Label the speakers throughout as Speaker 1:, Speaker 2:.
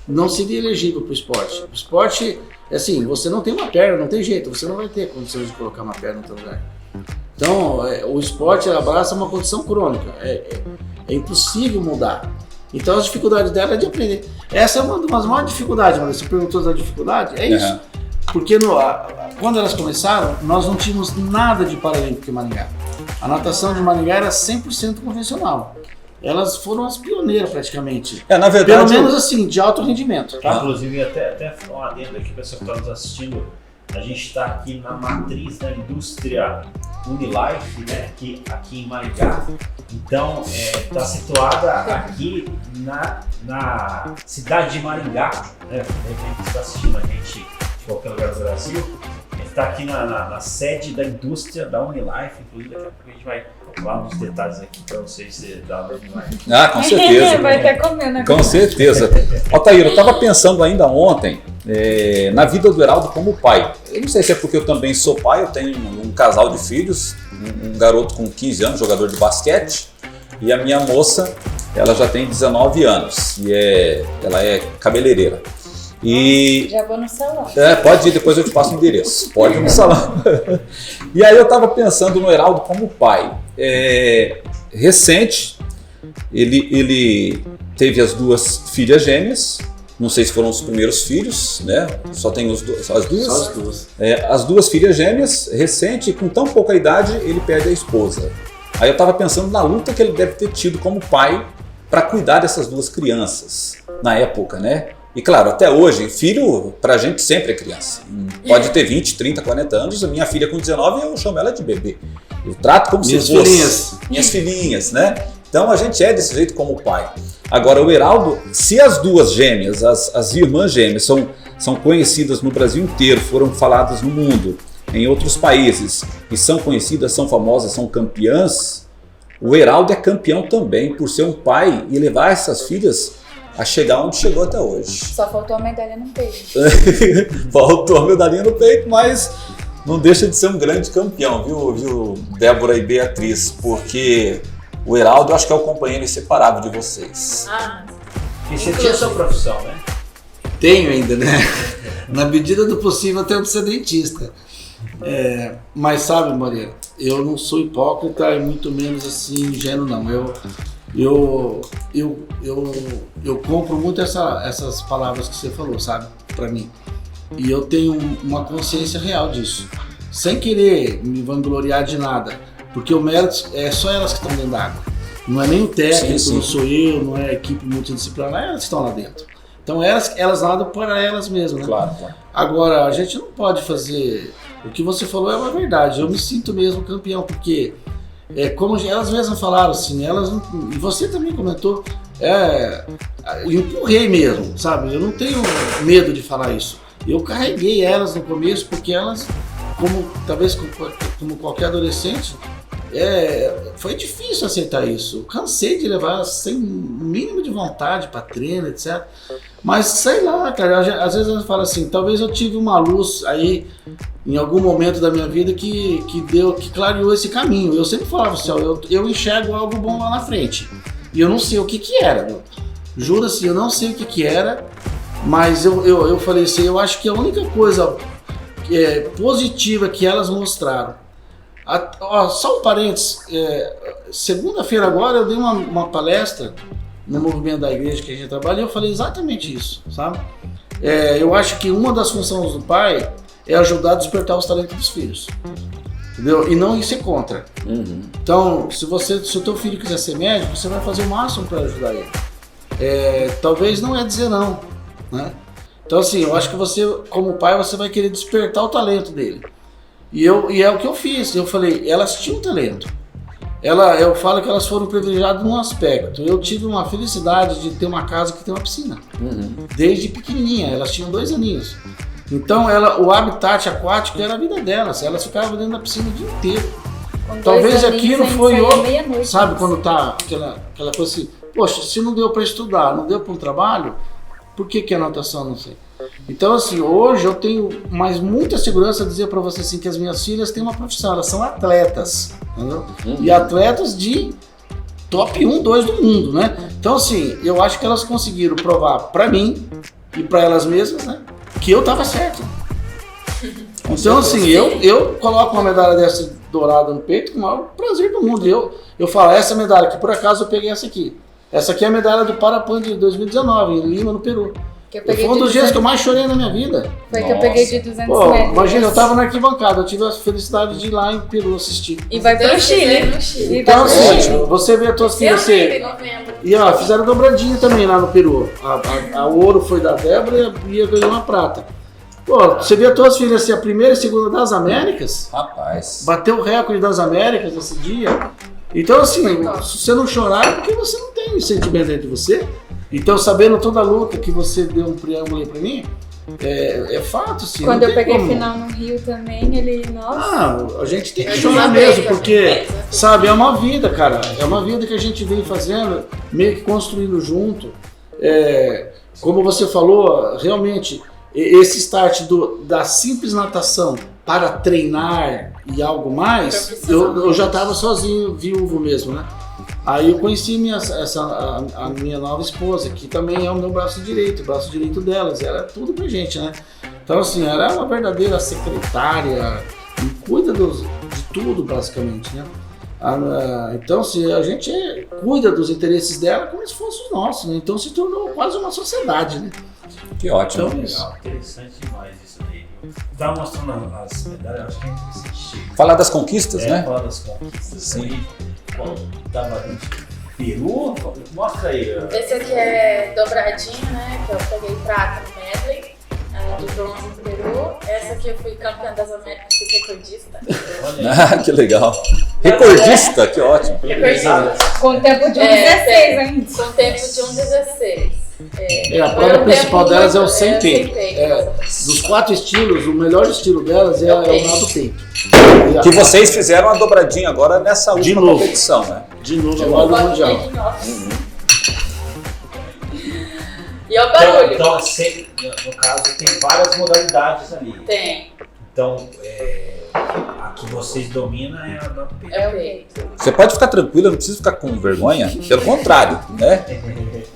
Speaker 1: Não seria elegível para o esporte. O esporte, assim, você não tem uma perna, não tem jeito, você não vai ter condições de colocar uma perna no seu lugar. Então, o esporte abraça uma condição crônica, é impossível mudar. Então, as dificuldades dela é de aprender. Essa é uma das maiores dificuldades, mas você perguntou da dificuldade, é isso. Porque quando elas começaram, nós não tínhamos nada de paralímpico em Maringá. A natação de Maringá era 100% convencional. Elas foram as pioneiras praticamente.
Speaker 2: Na verdade,
Speaker 1: pelo menos assim, de alto rendimento. Tá?
Speaker 3: Inclusive, até um adendo aqui, pessoal que está nos assistindo, a gente está aqui na matriz da indústria Unilife, né, aqui em Maringá. Então, está situada aqui na cidade de Maringá, né? De repente está assistindo a gente de qualquer lugar do Brasil. Está aqui na sede da indústria da Unilife, inclusive daqui a pouco a gente vai falar uns detalhes aqui para vocês dar uma olhada.
Speaker 2: Com certeza.
Speaker 4: Vai até comendo agora.
Speaker 2: Com certeza. Altair, eu estava pensando ainda ontem na vida do Heraldo como pai. Eu não sei se é porque eu também sou pai, eu tenho um casal de filhos, um garoto com 15 anos, jogador de basquete, e a minha moça, ela já tem 19 anos e ela é cabeleireira. E
Speaker 4: já vou no salão.
Speaker 2: Pode ir, depois eu te passo o endereço. Pode ir no salão. E aí eu estava pensando no Heraldo como pai. Recente, ele teve as duas filhas gêmeas. Não sei se foram os primeiros filhos, né? Só tem as duas.
Speaker 1: Só as duas.
Speaker 2: As duas filhas gêmeas, recente, e com tão pouca idade, ele perde a esposa. Aí eu estava pensando na luta que ele deve ter tido como pai para cuidar dessas duas crianças na época, né? E claro, até hoje, filho pra gente sempre é criança. Pode ter 20, 30, 40 anos, a minha filha com 19 eu chamo ela de bebê. Eu trato como se fosse minhas filhinhas, né? Então a gente é desse jeito como pai. Agora o Heraldo, se as duas gêmeas, as irmãs gêmeas são conhecidas no Brasil inteiro, foram faladas no mundo, em outros países, e são conhecidas, são famosas, são campeãs, o Heraldo é campeão também por ser um pai e levar essas filhas a chegar onde chegou até hoje.
Speaker 4: Só faltou a medalha no peito.
Speaker 2: Faltou a medalhinha no peito, mas não deixa de ser um grande campeão, viu, Débora e Beatriz? Porque o Heraldo, eu acho que é o companheiro inseparável de vocês.
Speaker 3: E você tinha sua profissão, né?
Speaker 1: Tenho ainda, né? Na medida do possível, eu tento ser dentista. Mas sabe, Moreira, eu não sou hipócrita e muito menos assim ingênuo, não. Eu compro muito essas palavras que você falou, sabe, pra mim. E eu tenho uma consciência real disso. Sem querer me vangloriar de nada. Porque o mérito é só elas que estão dentro d'água. Não é nem o técnico, sim. Não sou eu, não é a equipe multidisciplinar, elas estão lá dentro. Então elas nadam para elas mesmas, né? Claro. Agora, a gente não pode fazer... O que você falou é uma verdade. Eu me sinto mesmo campeão, porque... como elas mesmas falaram assim, e você também comentou, eu empurrei mesmo, sabe? Eu não tenho medo de falar isso. Eu carreguei elas no começo porque elas, talvez como qualquer adolescente, foi difícil aceitar isso. Eu cansei de levar elas sem mínimo de vontade para treino, etc. Mas sei lá, cara, às vezes elas falam assim, talvez eu tive uma luz aí em algum momento da minha vida que clareou esse caminho. Eu sempre falava assim, eu enxergo algo bom lá na frente. E eu não sei o que era, meu. Juro assim, eu não sei o que era, mas eu falei assim, eu acho que a única coisa positiva que elas mostraram. Só um parênteses, segunda-feira agora eu dei uma palestra no movimento da igreja que a gente trabalha e eu falei exatamente isso, sabe? Eu acho que uma das funções do pai é ajudar a despertar os talentos dos filhos, entendeu? E não ir ser contra. Uhum. Então, se o teu filho quiser ser médico, você vai fazer o máximo para ajudar ele. Talvez não é dizer não, né? Então assim, eu acho que você, como pai, você vai querer despertar o talento dele. E é o que eu fiz, eu falei, elas tinham talento. Eu falo que elas foram privilegiadas num aspecto. Eu tive uma felicidade de ter uma casa que tem uma piscina. Uhum. Desde pequenininha, elas tinham 2 aninhos. Então o habitat aquático era a vida delas. Elas ficavam dentro da piscina o dia inteiro.
Speaker 4: Com 2
Speaker 1: Talvez
Speaker 4: aninhos,
Speaker 1: aquilo
Speaker 4: a gente
Speaker 1: foi
Speaker 4: saía
Speaker 1: o.
Speaker 4: meia-noite.
Speaker 1: Sabe quando tá aquela coisa assim, poxa, se não deu para estudar, não deu para um trabalho, por que a natação não sei? Então assim, hoje eu tenho mais muita segurança de dizer para você assim, que as minhas filhas têm uma profissão, elas são atletas, entendeu? E atletas de top 1, 2 do mundo, né? Então assim, eu acho que elas conseguiram provar para mim e para elas mesmas, né, que eu tava certo. Então assim, eu coloco uma medalha dessa dourada no peito com o maior prazer do mundo. Eu falo, essa medalha que por acaso eu peguei essa aqui. Essa aqui é a medalha do Parapan de 2019, em Lima, no Peru.
Speaker 4: Que eu peguei
Speaker 1: Foi um
Speaker 4: de
Speaker 1: dos dias
Speaker 4: 200
Speaker 1: que eu mais chorei na minha vida.
Speaker 4: Foi que eu peguei de 200
Speaker 1: Pô,
Speaker 4: metros.
Speaker 1: imagina, eu tava na arquibancada, eu tive a felicidade de ir lá em Peru assistir.
Speaker 4: E vai pro Chile.
Speaker 5: No Chile.
Speaker 1: Então
Speaker 4: vai pro
Speaker 1: assim,
Speaker 4: Chile.
Speaker 1: você vê as tuas filhas
Speaker 5: Em
Speaker 1: ser...
Speaker 5: novembro.
Speaker 1: E ó, fizeram dobradinha também lá no Peru. A ouro foi da Débora e a Bia ganhou uma prata. Pô, você vê as tuas filhas ser a primeira e segunda das Américas,
Speaker 2: Rapaz.
Speaker 1: bateu o recorde das Américas nesse dia. Então assim, se você não chorar é porque você não tem sentimento dentro de você. Então sabendo toda a luta que você deu um preâmbulo aí pra mim, é fato sim.
Speaker 4: Quando
Speaker 1: não
Speaker 4: eu
Speaker 1: tem
Speaker 4: peguei
Speaker 1: como.
Speaker 4: final no Rio também, ele, nossa.
Speaker 1: Ah, a gente tem que
Speaker 5: É
Speaker 1: chorar
Speaker 5: desabei
Speaker 1: mesmo,
Speaker 5: também,
Speaker 1: porque, sabe, é uma vida, cara. É uma vida que a gente vem fazendo, meio que construindo junto. Como você falou, realmente, esse start da simples natação para treinar e algo mais, eu já estava sozinho, viúvo mesmo, né? Aí eu conheci a minha nova esposa, que também é o meu braço direito delas, era tudo pra gente, né? Então assim, ela é uma verdadeira secretária e cuida de tudo basicamente, né? Então assim, a gente cuida dos interesses dela como se fossem os nossos, né? Então se tornou quase uma sociedade, né?
Speaker 2: Que ótimo.
Speaker 1: Então isso.
Speaker 3: Legal, interessante demais isso daí. Tava mostrando as medalhas, acho que é interessante.
Speaker 2: Falar das conquistas, né?
Speaker 3: Falar das conquistas.
Speaker 2: Sim.
Speaker 3: Aí, bom, tava no Peru, mostra aí.
Speaker 5: Esse aqui é dobradinho, né? Que eu peguei prata no medley, do bronze no Peru. Essa aqui eu fui campeã das Américas, fui recordista.
Speaker 3: Olha aí.
Speaker 2: Ah, que legal. Recordista, que ótimo.
Speaker 5: Recordista.
Speaker 4: Com tempo de 1,16 ainda.
Speaker 5: Com tempo de 1,16.
Speaker 1: A
Speaker 5: Foi
Speaker 1: prova
Speaker 5: um
Speaker 1: principal
Speaker 5: tempo
Speaker 1: delas é o
Speaker 5: muito-
Speaker 1: sem
Speaker 5: sem
Speaker 1: peito.
Speaker 5: peito.
Speaker 1: Dos 4 estilos, o melhor estilo delas é o nado peito.
Speaker 2: Que vocês fizeram uma dobradinha agora nessa última
Speaker 1: novo.
Speaker 2: competição, né?
Speaker 1: De novo, agora no Mundial.
Speaker 5: E olha o barulho.
Speaker 3: Então, no caso, tem várias modalidades ali.
Speaker 5: Tem.
Speaker 3: Então, a que vocês dominam é a do peito.
Speaker 5: É o peito.
Speaker 2: Você pode ficar tranquilo, não precisa ficar com vergonha. Pelo contrário, né?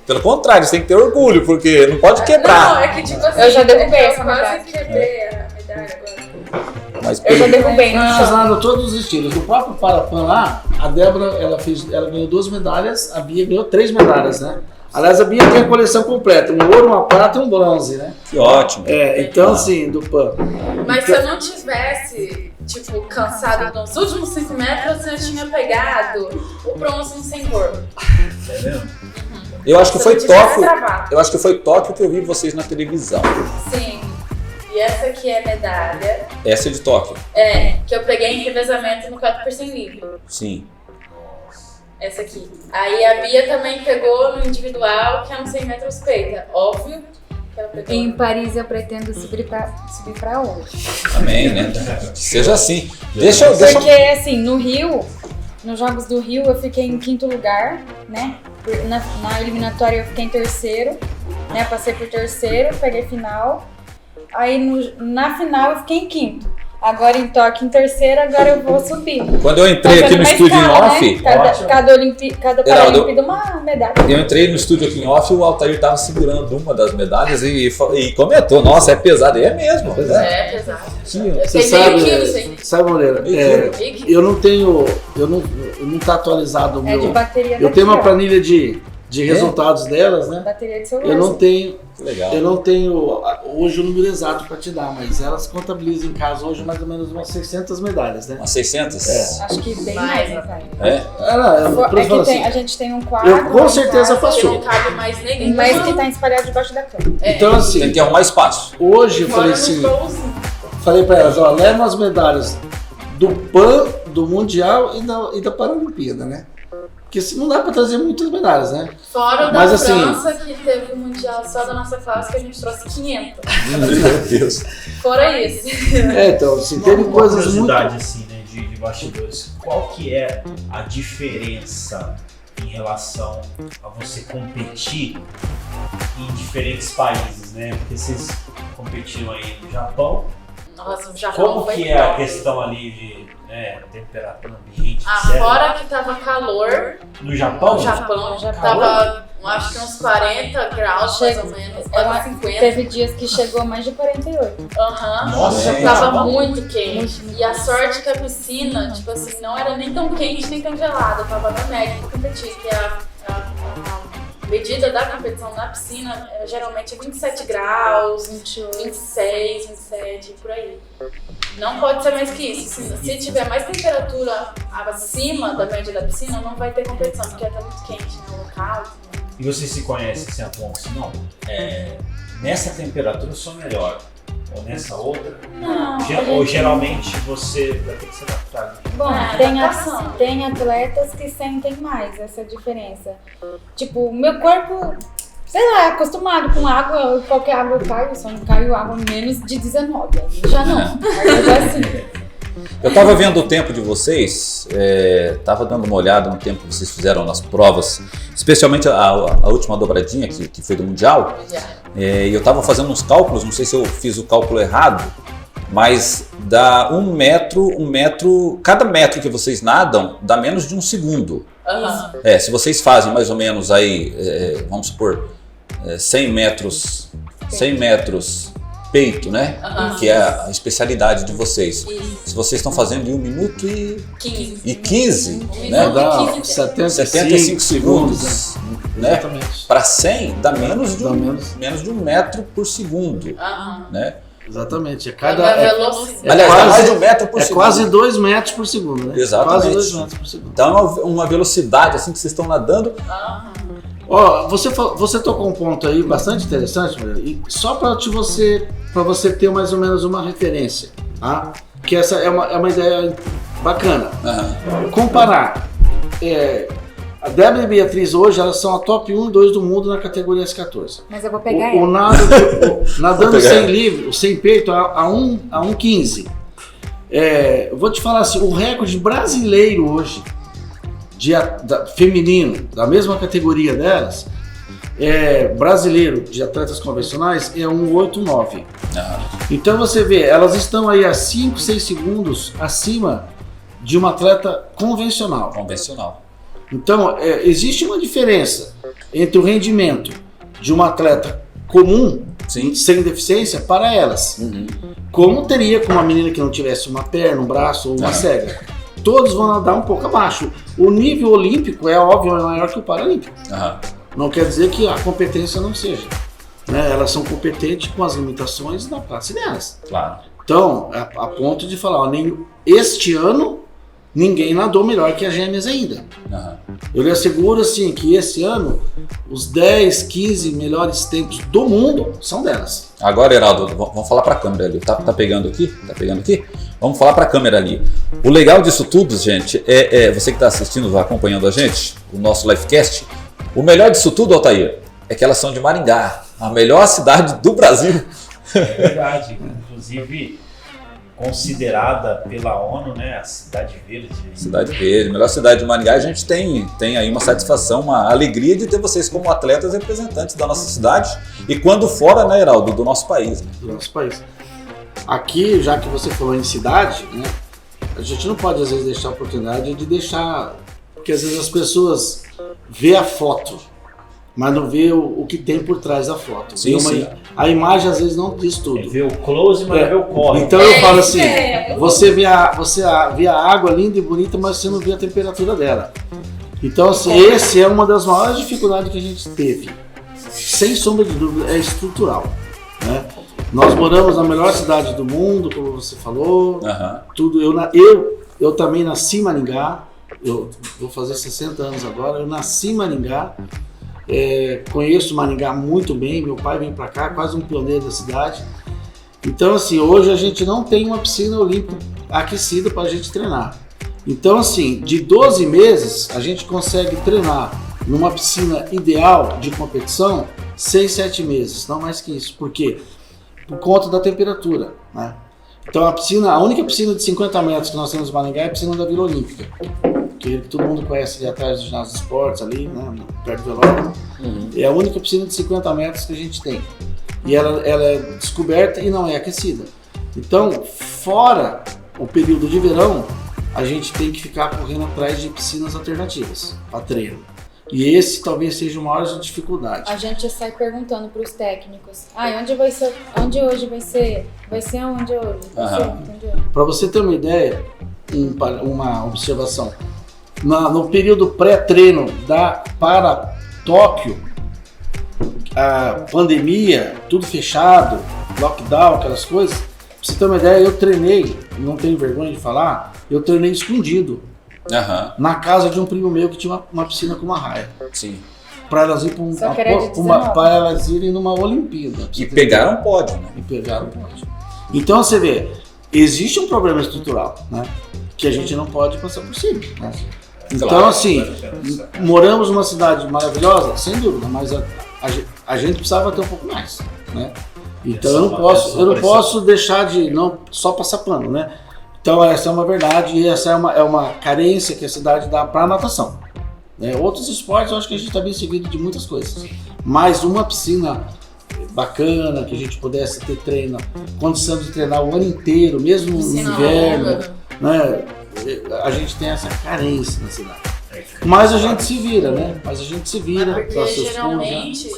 Speaker 2: Pelo contrário, você tem que ter orgulho, porque não pode
Speaker 5: Não,
Speaker 2: quebrar.
Speaker 5: é que tipo assim,
Speaker 4: Eu já derrubei
Speaker 5: eu
Speaker 4: essa
Speaker 5: quase
Speaker 4: medalha.
Speaker 5: quebrei a medalha agora.
Speaker 2: Mas
Speaker 4: Eu já derrubei no
Speaker 1: Nós
Speaker 4: chão.
Speaker 1: lá no todos os estilos. No próprio Parapan lá, a Débora ela ganhou 2 medalhas, a Bia ganhou 3 medalhas, né? Aliás, a Bia tem a coleção completa, um ouro, uma prata e um bronze, né?
Speaker 2: que ótimo.
Speaker 1: Então assim, do PAN.
Speaker 5: Mas se eu não tivesse, tipo, cansado nos últimos 5 metros, eu tinha pegado o bronze no sem corpo.
Speaker 3: Tá vendo?
Speaker 2: Eu acho que
Speaker 5: Se
Speaker 2: foi
Speaker 5: eu não tivesse
Speaker 2: Tóquio.
Speaker 5: travado.
Speaker 2: Eu acho que foi Tóquio que eu vi vocês na televisão.
Speaker 5: Sim. E essa aqui é medalha.
Speaker 2: Essa é de Tóquio.
Speaker 5: Que eu peguei em revezamento no 4% livre.
Speaker 2: Sim.
Speaker 5: Essa aqui. Aí a Bia também pegou no individual, que é um 100 metros peita. Óbvio que ela pegou.
Speaker 4: Em Paris eu pretendo subir pra ouro.
Speaker 2: Amém, né? Que seja assim. Deixa eu.
Speaker 4: Porque assim, no Rio, nos Jogos do Rio, eu fiquei em 5º lugar, né? Na eliminatória eu fiquei em 3º, né? Passei por 3º, peguei final. Aí na final eu fiquei em 5º. Agora em Tóquio em 3º, agora eu vou subir.
Speaker 2: Quando eu entrei aqui no estúdio em off,
Speaker 4: né? Cada Paralimpíada uma medalha.
Speaker 2: eu entrei no estúdio aqui em off e o Altair estava segurando uma das medalhas e comentou: nossa, é pesado. E é mesmo, pois é.
Speaker 5: É pesado.
Speaker 2: Sim,
Speaker 5: Eu
Speaker 1: Você
Speaker 5: peguei
Speaker 1: sabe,
Speaker 5: meio quilo, sim.
Speaker 1: sabe, Moreira?
Speaker 5: Meio quilo.
Speaker 1: Eu não tenho, eu não tá atualizado o
Speaker 4: É de
Speaker 1: meu.
Speaker 4: bateria
Speaker 1: Eu tenho uma
Speaker 4: daqui, ó.
Speaker 1: planilha de resultados delas, né?
Speaker 4: Bateria de celular.
Speaker 1: Eu não tenho.
Speaker 2: que legal.
Speaker 1: Eu não tenho hoje o número exato para te dar, mas elas contabilizam em casa hoje mais ou menos umas 600 medalhas, né?
Speaker 2: Umas 600?
Speaker 4: Acho que bem
Speaker 5: Mais,
Speaker 4: mais, vai.
Speaker 2: É?
Speaker 1: Por exemplo,
Speaker 4: É que
Speaker 1: assim,
Speaker 4: a gente tem um quadro.
Speaker 1: eu com
Speaker 4: lá em
Speaker 1: certeza
Speaker 4: casa,
Speaker 1: passou.
Speaker 5: Não cabe mais ninguém.
Speaker 4: Mas que tá espalhado debaixo da cama.
Speaker 1: então
Speaker 2: Tem
Speaker 1: assim,
Speaker 2: que arrumar espaço.
Speaker 1: hoje eu
Speaker 5: Fora
Speaker 1: falei
Speaker 5: nos
Speaker 1: assim,
Speaker 5: bolsos.
Speaker 1: falei para elas, ó, levam as medalhas do PAN, do Mundial e da Paralimpíada, né? Porque não dá pra trazer muitas medalhas, né?
Speaker 5: Fora o da
Speaker 1: Mas, assim,
Speaker 5: França, que teve o Mundial só da nossa classe, que a gente trouxe 500.
Speaker 2: Meu Deus.
Speaker 5: Fora isso.
Speaker 1: Então, assim, teve
Speaker 3: Uma
Speaker 1: coisas muito...
Speaker 3: curiosidade assim, né, de bastidores. Qual que é a diferença em relação a você competir em diferentes países, né? Porque vocês competiram aí no Japão.
Speaker 5: Nossa, o Japão
Speaker 3: Como
Speaker 5: foi
Speaker 3: que é a
Speaker 5: top.
Speaker 3: questão ali de temperatura ambiente,
Speaker 5: Fora que tava calor,
Speaker 3: No Japão?
Speaker 5: no Japão tava, acho que uns 40 graus, mais ou menos, quase 50.
Speaker 4: Teve dias que chegou a mais de 48.
Speaker 5: Aham,
Speaker 3: Nossa,
Speaker 5: tava
Speaker 3: Japão.
Speaker 5: muito quente. E a sorte que a piscina, tipo assim, não era nem tão quente nem tão gelada, tava na média pra competir, que a medida da competição na piscina geralmente é 27 graus, 28, 26, 27, por aí. Não pode ser mais que isso. Se tiver mais temperatura acima da média da piscina, não vai ter competição, porque tá muito quente no local.
Speaker 3: E você se conhece assim, a ponto assim, não, nessa temperatura eu sou melhor, ou nessa outra?
Speaker 4: Não.
Speaker 3: Ou geralmente você vai ter que se adaptar.
Speaker 4: Bom,
Speaker 5: adaptação.
Speaker 4: tem atletas que sentem mais essa diferença. Tipo, o meu corpo, sei lá, é acostumado com água, qualquer água eu caio, só não caio água menos de 19. Já não. Aí já assim.
Speaker 2: Eu tava vendo o tempo de vocês, tava dando uma olhada no tempo que vocês fizeram nas provas, especialmente a última dobradinha que foi do Mundial. E eu tava fazendo uns cálculos, não sei se eu fiz o cálculo errado, mas dá um metro, cada metro que vocês nadam dá menos de um segundo.
Speaker 5: Uhum.
Speaker 2: Se vocês fazem mais ou menos aí, vamos supor, 100 metros peito, né? Que é a especialidade de vocês.
Speaker 5: Isso.
Speaker 2: Se vocês estão fando em 1 minuto e
Speaker 5: 15.
Speaker 2: né?
Speaker 1: Dá
Speaker 5: 15,
Speaker 2: 75 segundos, né?
Speaker 1: Exatamente.
Speaker 2: Para 100 dá menos de
Speaker 1: Dá
Speaker 2: menos de 1 metro por segundo,
Speaker 5: Aham.
Speaker 2: né?
Speaker 1: Exatamente.
Speaker 5: Cada velocidade.
Speaker 2: Aliás, dá
Speaker 1: quase-
Speaker 2: mais de 1 metro por
Speaker 1: É
Speaker 2: segundo.
Speaker 1: quase 2 metros por segundo, né?
Speaker 2: Exatamente.
Speaker 1: Quase 2 metros por segundo.
Speaker 2: Então é uma velocidade assim que vocês estão nadando.
Speaker 5: Aham.
Speaker 1: Ó, você tocou um ponto aí bastante interessante, Maria, e só para você ter mais ou menos uma referência, tá? Que essa é uma ideia bacana. Comparar a Débora e a Beatriz hoje, elas são a top 1 e 2 do mundo na categoria S14.
Speaker 4: Mas eu vou pegar
Speaker 1: O
Speaker 4: ela.
Speaker 1: nadando
Speaker 2: Vou pegar
Speaker 1: sem
Speaker 2: ela.
Speaker 1: livre, o sem peito, a 1,15. Eu vou te falar assim, o recorde brasileiro hoje, feminino, da mesma categoria delas, brasileiro de atletas convencionais, é 1,89. Então você vê, elas estão aí a 5, 6 segundos acima de uma atleta convencional.
Speaker 2: Convencional.
Speaker 1: Então, existe uma diferença entre o rendimento de uma atleta comum,
Speaker 2: Sim.
Speaker 1: sem deficiência, para elas. Como teria com uma menina que não tivesse uma perna, um braço ou uma cega. Todos vão nadar um pouco abaixo. O nível olímpico é óbvio, é maior que o paralímpico. Não quer dizer que a competência não seja. Né? Elas são competentes com as limitações da classe delas.
Speaker 2: Claro.
Speaker 1: Então, a ponto de falar, ó, este ano ninguém nadou melhor que as gêmeas ainda. Eu lhe asseguro assim que esse ano os 10, 15 melhores tempos do mundo são delas.
Speaker 2: Agora, Heraldo, vamos falar para a câmera ali. Tá pegando aqui? Tá pegando aqui? Vamos falar para a câmera ali. O legal disso tudo, gente, você que está assistindo, acompanhando a gente, o nosso livecast, o melhor disso tudo, Altair, é que elas são de Maringá, a melhor cidade do Brasil.
Speaker 3: É verdade, inclusive considerada pela ONU, né, a Cidade Verde.
Speaker 2: Cidade Verde, melhor cidade de Maringá. A gente tem aí uma satisfação, uma alegria de ter vocês como atletas representantes da nossa cidade e quando fora, né, Heraldo, do nosso país. Né?
Speaker 1: Do nosso país. Aqui, já que você falou em cidade, né, a gente não pode às vezes deixar a oportunidade de deixar, porque às vezes as pessoas vê a foto, mas não vê o que tem por trás da foto.
Speaker 2: Sim,
Speaker 1: Vê
Speaker 2: sim.
Speaker 1: A imagem às vezes não diz tudo.
Speaker 3: Vê o close, mas vê o corre.
Speaker 1: Então eu falo assim, você vê a água linda e bonita, mas você não vê a temperatura dela. Então assim, esse é uma das maiores dificuldades que a gente teve. Sem sombra de dúvida, é estrutural. Né? Nós moramos na melhor cidade do mundo, como você falou. Tudo. Eu também nasci em Maringá. Eu vou fazer 60 anos agora. Eu nasci em Maringá. Conheço Maringá muito bem. Meu pai vem para cá, quase um pioneiro da cidade. Então assim, hoje a gente não tem uma piscina olímpica aquecida para a gente treinar. Então, assim, de 12 meses, a gente consegue treinar numa piscina ideal de competição 6, 7 meses, não mais que isso. Por quê? Por conta da temperatura, né? Então, a única piscina de 50 metros que nós temos em Maringá é a piscina da Vila Olímpica, que todo mundo conhece ali atrás do ginásio de esportes, ali, né, perto do velório. É a única piscina de 50 metros que a gente tem. E ela é descoberta e não é aquecida. Então, fora o período de verão, a gente tem que ficar correndo atrás de piscinas alternativas para treino. E esse talvez seja o maior dificuldade.
Speaker 4: A gente já sai perguntando para os técnicos. Onde vai ser? Onde hoje vai ser? Vai ser onde hoje?
Speaker 1: Para você ter uma ideia, uma observação. No período pré-treino para Tóquio, a pandemia, tudo fechado, lockdown, aquelas coisas. Pra você ter uma ideia, eu treinei, não tenho vergonha de falar, eu treinei escondido. Na casa de um primo meu que tinha uma piscina com uma raia.
Speaker 2: Sim.
Speaker 1: Para elas irem numa Olimpíada.
Speaker 2: E pegaram pódio, né?
Speaker 1: Então você vê, existe um problema estrutural, né? Que a gente não pode passar por cima, né? Então, assim, moramos numa cidade maravilhosa, sem dúvida, mas a gente precisava ter um pouco mais, né? Então eu não posso deixar de não só passar pano, né? Então essa é uma verdade e essa é uma carência que a cidade dá para a natação. Né? Outros esportes eu acho que a gente está bem seguido de muitas coisas, mas uma piscina bacana, que a gente pudesse ter condição de treinar o ano inteiro, mesmo no inverno, né? A gente tem essa carência na cidade. Mas a gente se vira, né?
Speaker 5: Porque geralmente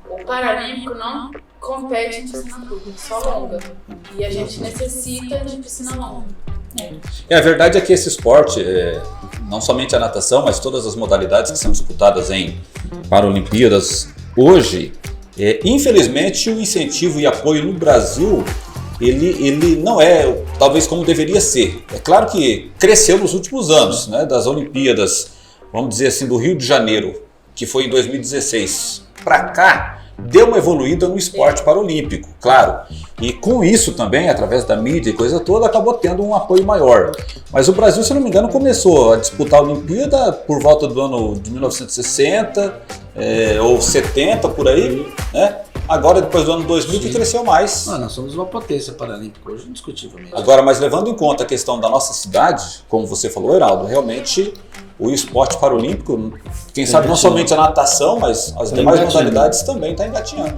Speaker 5: o Paralímpico não compete em piscina curta, só longa. E a gente necessita de piscina longa.
Speaker 2: A verdade é que esse esporte, não somente a natação, mas todas as modalidades que são disputadas em Paralimpíadas hoje, infelizmente o incentivo e apoio no Brasil ele não é talvez como deveria ser. É claro que cresceu nos últimos anos, né, das Olimpíadas, vamos dizer assim, do Rio de Janeiro, que foi em 2016 para cá, deu uma evoluída no esporte paralímpico, claro. E com isso também, através da mídia e coisa toda, acabou tendo um apoio maior. Mas o Brasil, se não me engano, começou a disputar a Olimpíada por volta do ano de 1960 ou 70, por aí, né? Agora, depois do ano 2000, que cresceu mais.
Speaker 1: Nós somos uma potência paralímpica hoje, indiscutivelmente.
Speaker 2: Agora, mas levando em conta a questão da nossa cidade, como você falou, Heraldo, realmente o esporte paralímpico, quem sabe não somente a natação, mas as demais modalidades também está engatinhando.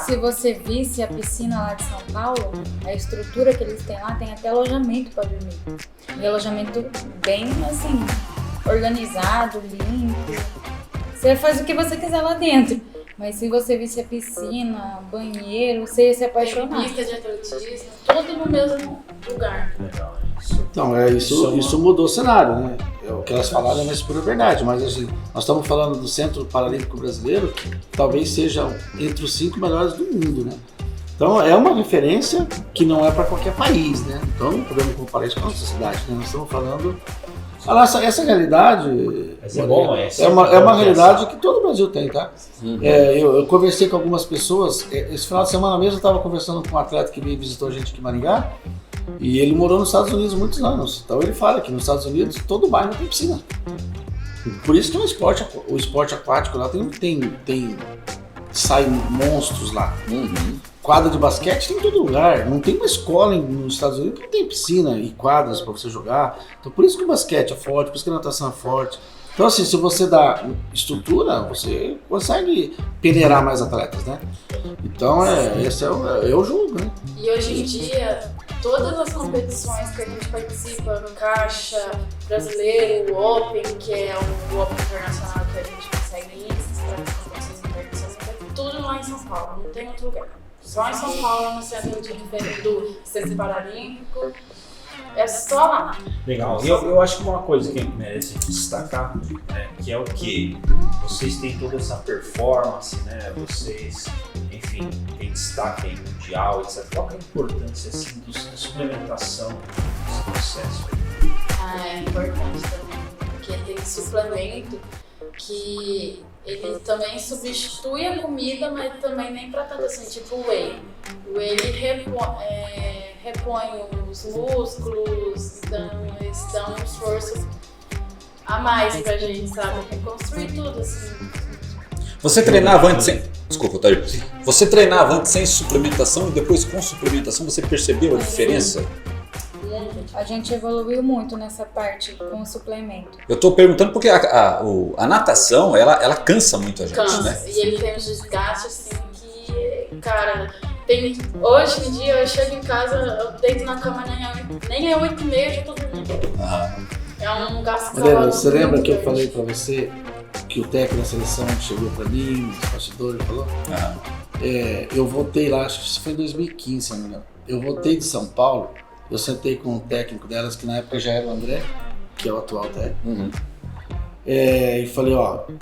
Speaker 4: Se você visse a piscina lá de São Paulo, a estrutura que eles têm lá tem até alojamento para dormir. E alojamento bem, assim, organizado, limpo. Você faz o que você quiser lá dentro. Mas se você visse a piscina, banheiro, você ia se apaixonar.
Speaker 5: Pista de atletismo, tudo no mesmo lugar.
Speaker 1: Então, isso mudou o cenário, né? O que elas falaram é uma pura verdade, mas assim, nós estamos falando do Centro Paralímpico Brasileiro, que talvez seja entre os 5 melhores do mundo, né? Então é uma referência que não é para qualquer país, né? Então não podemos comparar isso com a nossa cidade, né? Nós estamos falando... Essa realidade é uma realidade que todo o Brasil tem, tá? Eu conversei com algumas pessoas, esse final de semana mesmo eu estava conversando com um atleta que veio visitou a gente aqui em Maringá, e ele morou nos Estados Unidos há muitos anos. Então ele fala que nos Estados Unidos todo bairro tem piscina. Por isso que o esporte aquático lá saem monstros lá. Quadra de basquete tem em todo lugar. Não tem uma escola nos Estados Unidos que não tem piscina e quadras para você jogar. Então por isso que o basquete é forte, por isso que a natação é forte. Então assim, se você dá estrutura, você consegue peneirar mais atletas, né? Então esse é o jogo, né?
Speaker 5: E hoje em dia, todas as competições que a gente participa, no Caixa, Brasileiro, o Open, que é o Open Internacional que a gente consegue ir para as competições internacionais, é tudo lá em São Paulo, não tem outro lugar. Só em São Paulo, no centro do Centro Paralímpico, é só lá.
Speaker 3: Legal. Eu acho que uma coisa que merece destacar, né, que é o que vocês têm toda essa performance, né? Vocês, enfim, têm destaque aí mundial, etc. Qual que é a importância assim, da suplementação desse processo?
Speaker 5: É importante também, porque tem suplemento que ele também substitui a comida, mas também nem pra tanto assim, tipo o whey. O whey ele repõe os músculos, então eles dão um esforço a mais pra gente, sabe? Reconstruir tudo, assim.
Speaker 2: Você treinava antes sem... Desculpa, Thair. Você treinava antes sem suplementação e depois com suplementação você percebeu a diferença?
Speaker 4: A gente evoluiu muito nessa parte com o suplemento.
Speaker 2: Eu tô perguntando porque a natação, ela cansa muito a gente,
Speaker 5: Cansa.
Speaker 2: né?
Speaker 5: E ele tem uns desgastes, assim, que, cara... Hoje em dia, eu chego em casa, eu deito na cama, nem é 8h30, já tô dormindo. É um gasto calórico.
Speaker 1: Mariana, você lembra que eu falei pra você que o técnico da seleção chegou pra mim, os bastidores, falou? Eu voltei lá, acho que isso foi em 2015, se não me engano. Eu voltei de São Paulo, eu sentei com o técnico delas, que na época já era o André, que é o atual técnico. E falei,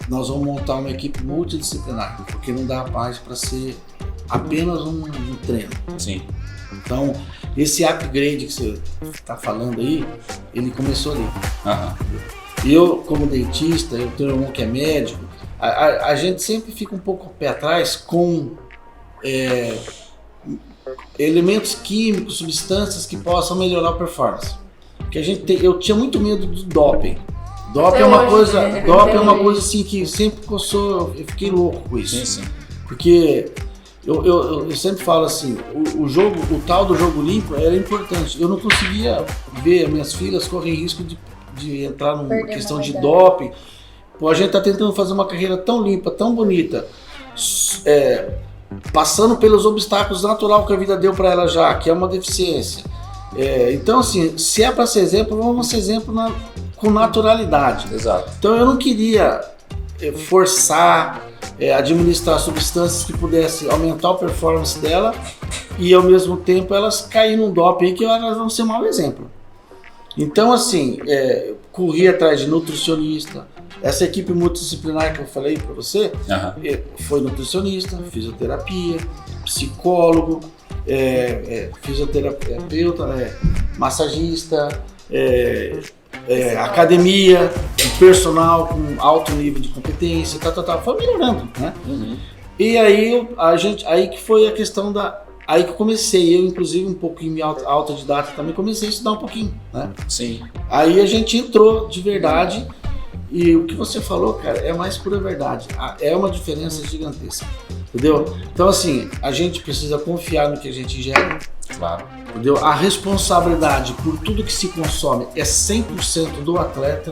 Speaker 1: nós vamos montar uma equipe multidisciplinar, porque não dá mais para ser apenas um treino.
Speaker 2: Sim.
Speaker 1: Então, esse upgrade que você está falando aí, ele começou ali. Eu, como dentista, eu tenho um irmão que é médico, a gente sempre fica um pouco pé atrás com elementos químicos, substâncias que possam melhorar a performance. Porque eu tinha muito medo do doping. Doping é uma coisa assim que sempre eu fiquei louco com isso.
Speaker 2: Sim.
Speaker 1: Porque eu sempre falo assim, o tal do jogo limpo era importante. Eu não conseguia ver minhas filhas correrem risco de entrar numa questão de doping. Pô, a gente tá tentando fazer uma carreira tão limpa, tão bonita, passando pelos obstáculos naturais que a vida deu para ela já, que é uma deficiência. Então assim, se é para ser exemplo, vamos ser exemplo com naturalidade.
Speaker 2: Exato.
Speaker 1: Então eu não queria forçar, administrar substâncias que pudessem aumentar a performance dela e ao mesmo tempo elas caírem num doping que elas vão ser um mau exemplo. Então assim, corri atrás de nutricionista. Essa equipe multidisciplinar que eu falei para você foi nutricionista, fisioterapia, psicólogo, fisioterapeuta, massagista, academia, personal com alto nível de competência, foi melhorando, né? E aí aí que foi a questão aí que eu comecei, eu inclusive um pouquinho autodidata também comecei a estudar um pouquinho, né?
Speaker 2: Sim.
Speaker 1: Aí a gente entrou de verdade e o que você falou, cara, é mais pura verdade, é uma diferença gigantesca, entendeu? Então assim, a gente precisa confiar no que a gente ingere.
Speaker 2: Claro.
Speaker 1: Entendeu? A responsabilidade por tudo que se consome é 100% do atleta.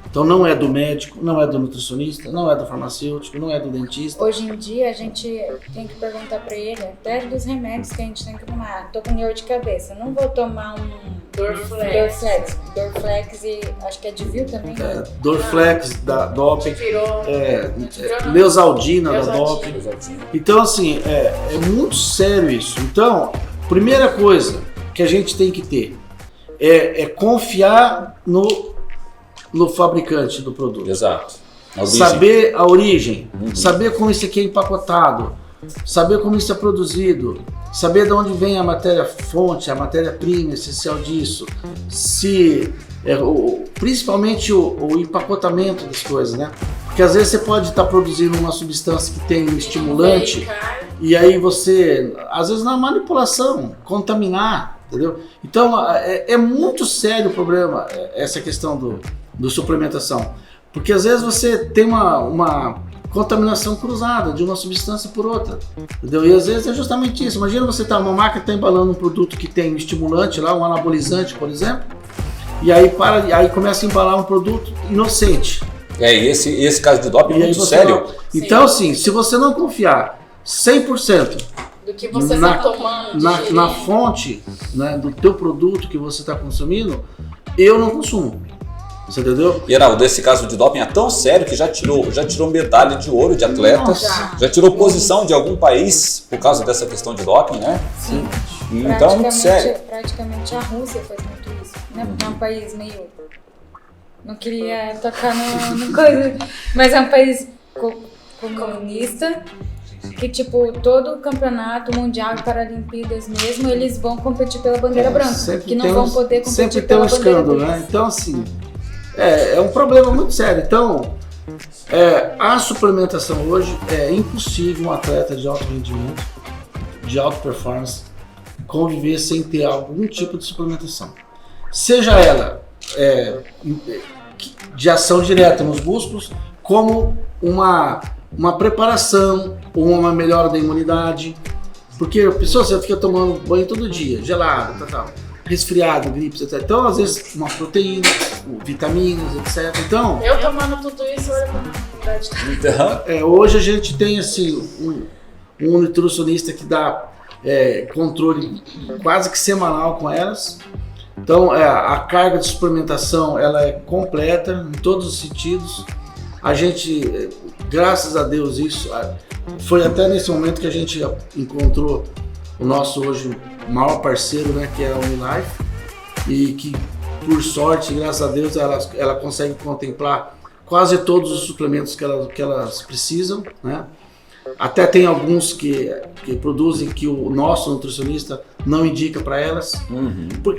Speaker 1: Então não é do médico, não é do nutricionista, não é do farmacêutico, não é do dentista.
Speaker 4: Hoje em dia a gente tem que perguntar pra ele até dos remédios que a gente tem que tomar. Tô com dor de cabeça, não vou tomar um Dorflex e acho que é Advil também.
Speaker 1: Dorflex da doping, Neosaldina da doping. Então assim, é muito sério isso. Então, primeira coisa que a gente tem que ter é confiar no fabricante do produto.
Speaker 2: Exato.
Speaker 1: Saber a origem, saber como isso aqui é empacotado, saber como isso é produzido, saber de onde vem a matéria-fonte, a matéria-prima essencial disso, principalmente o empacotamento das coisas, né? Porque às vezes você pode estar produzindo uma substância que tem um estimulante e aí você, às vezes na manipulação, contaminar, entendeu? Então é muito sério o problema, essa questão do suplementação. Porque às vezes você tem uma contaminação cruzada de uma substância por outra, entendeu? E às vezes é justamente isso. Imagina uma marca está embalando um produto que tem um estimulante lá, um anabolizante, por exemplo, e aí começa a embalar um produto inocente.
Speaker 2: Esse caso de doping é muito sério.
Speaker 1: Então assim, se você não confiar 100%
Speaker 5: do que você está tomando
Speaker 1: na fonte, né, do teu produto que você está consumindo, eu não consumo. Você entendeu?
Speaker 2: E Heraldo, esse caso de doping é tão sério que já tirou medalha de ouro de atletas, já tirou posição de algum país por causa dessa questão de doping, né?
Speaker 4: Sim.
Speaker 2: Então é muito sério.
Speaker 4: Praticamente a Rússia faz muito isso, né? É um país meio... Não queria tocar no coisa, mas é um país comunista que, tipo, todo o campeonato mundial e Paralimpíadas mesmo, eles vão competir pela bandeira branca, que não vão poder competir pela bandeira
Speaker 1: escândalo, né? Então, assim, é um problema muito sério. Então, a suplementação hoje é impossível um atleta de alto rendimento, de alta performance, conviver sem ter algum tipo de suplementação. Seja ela de ação direta nos músculos, como uma preparação ou uma melhora da imunidade. Porque a pessoa você fica tomando banho todo dia, gelado, tal, resfriado, gripe, etc. Então, às vezes, uma proteína, vitaminas, etc. Então,
Speaker 5: Eu tomando tudo isso, olha pra minha imunidade.
Speaker 1: hoje a gente tem assim, um nutricionista que dá controle quase que semanal com elas. Então, a carga de suplementação ela é completa em todos os sentidos. A gente, graças a Deus, isso foi até nesse momento que a gente encontrou o nosso hoje maior parceiro, né, que é a Unilife, e que, por sorte, graças a Deus, ela consegue contemplar quase todos os suplementos que elas precisam, né? Até tem alguns que produzem que o nosso nutricionista não indica para elas.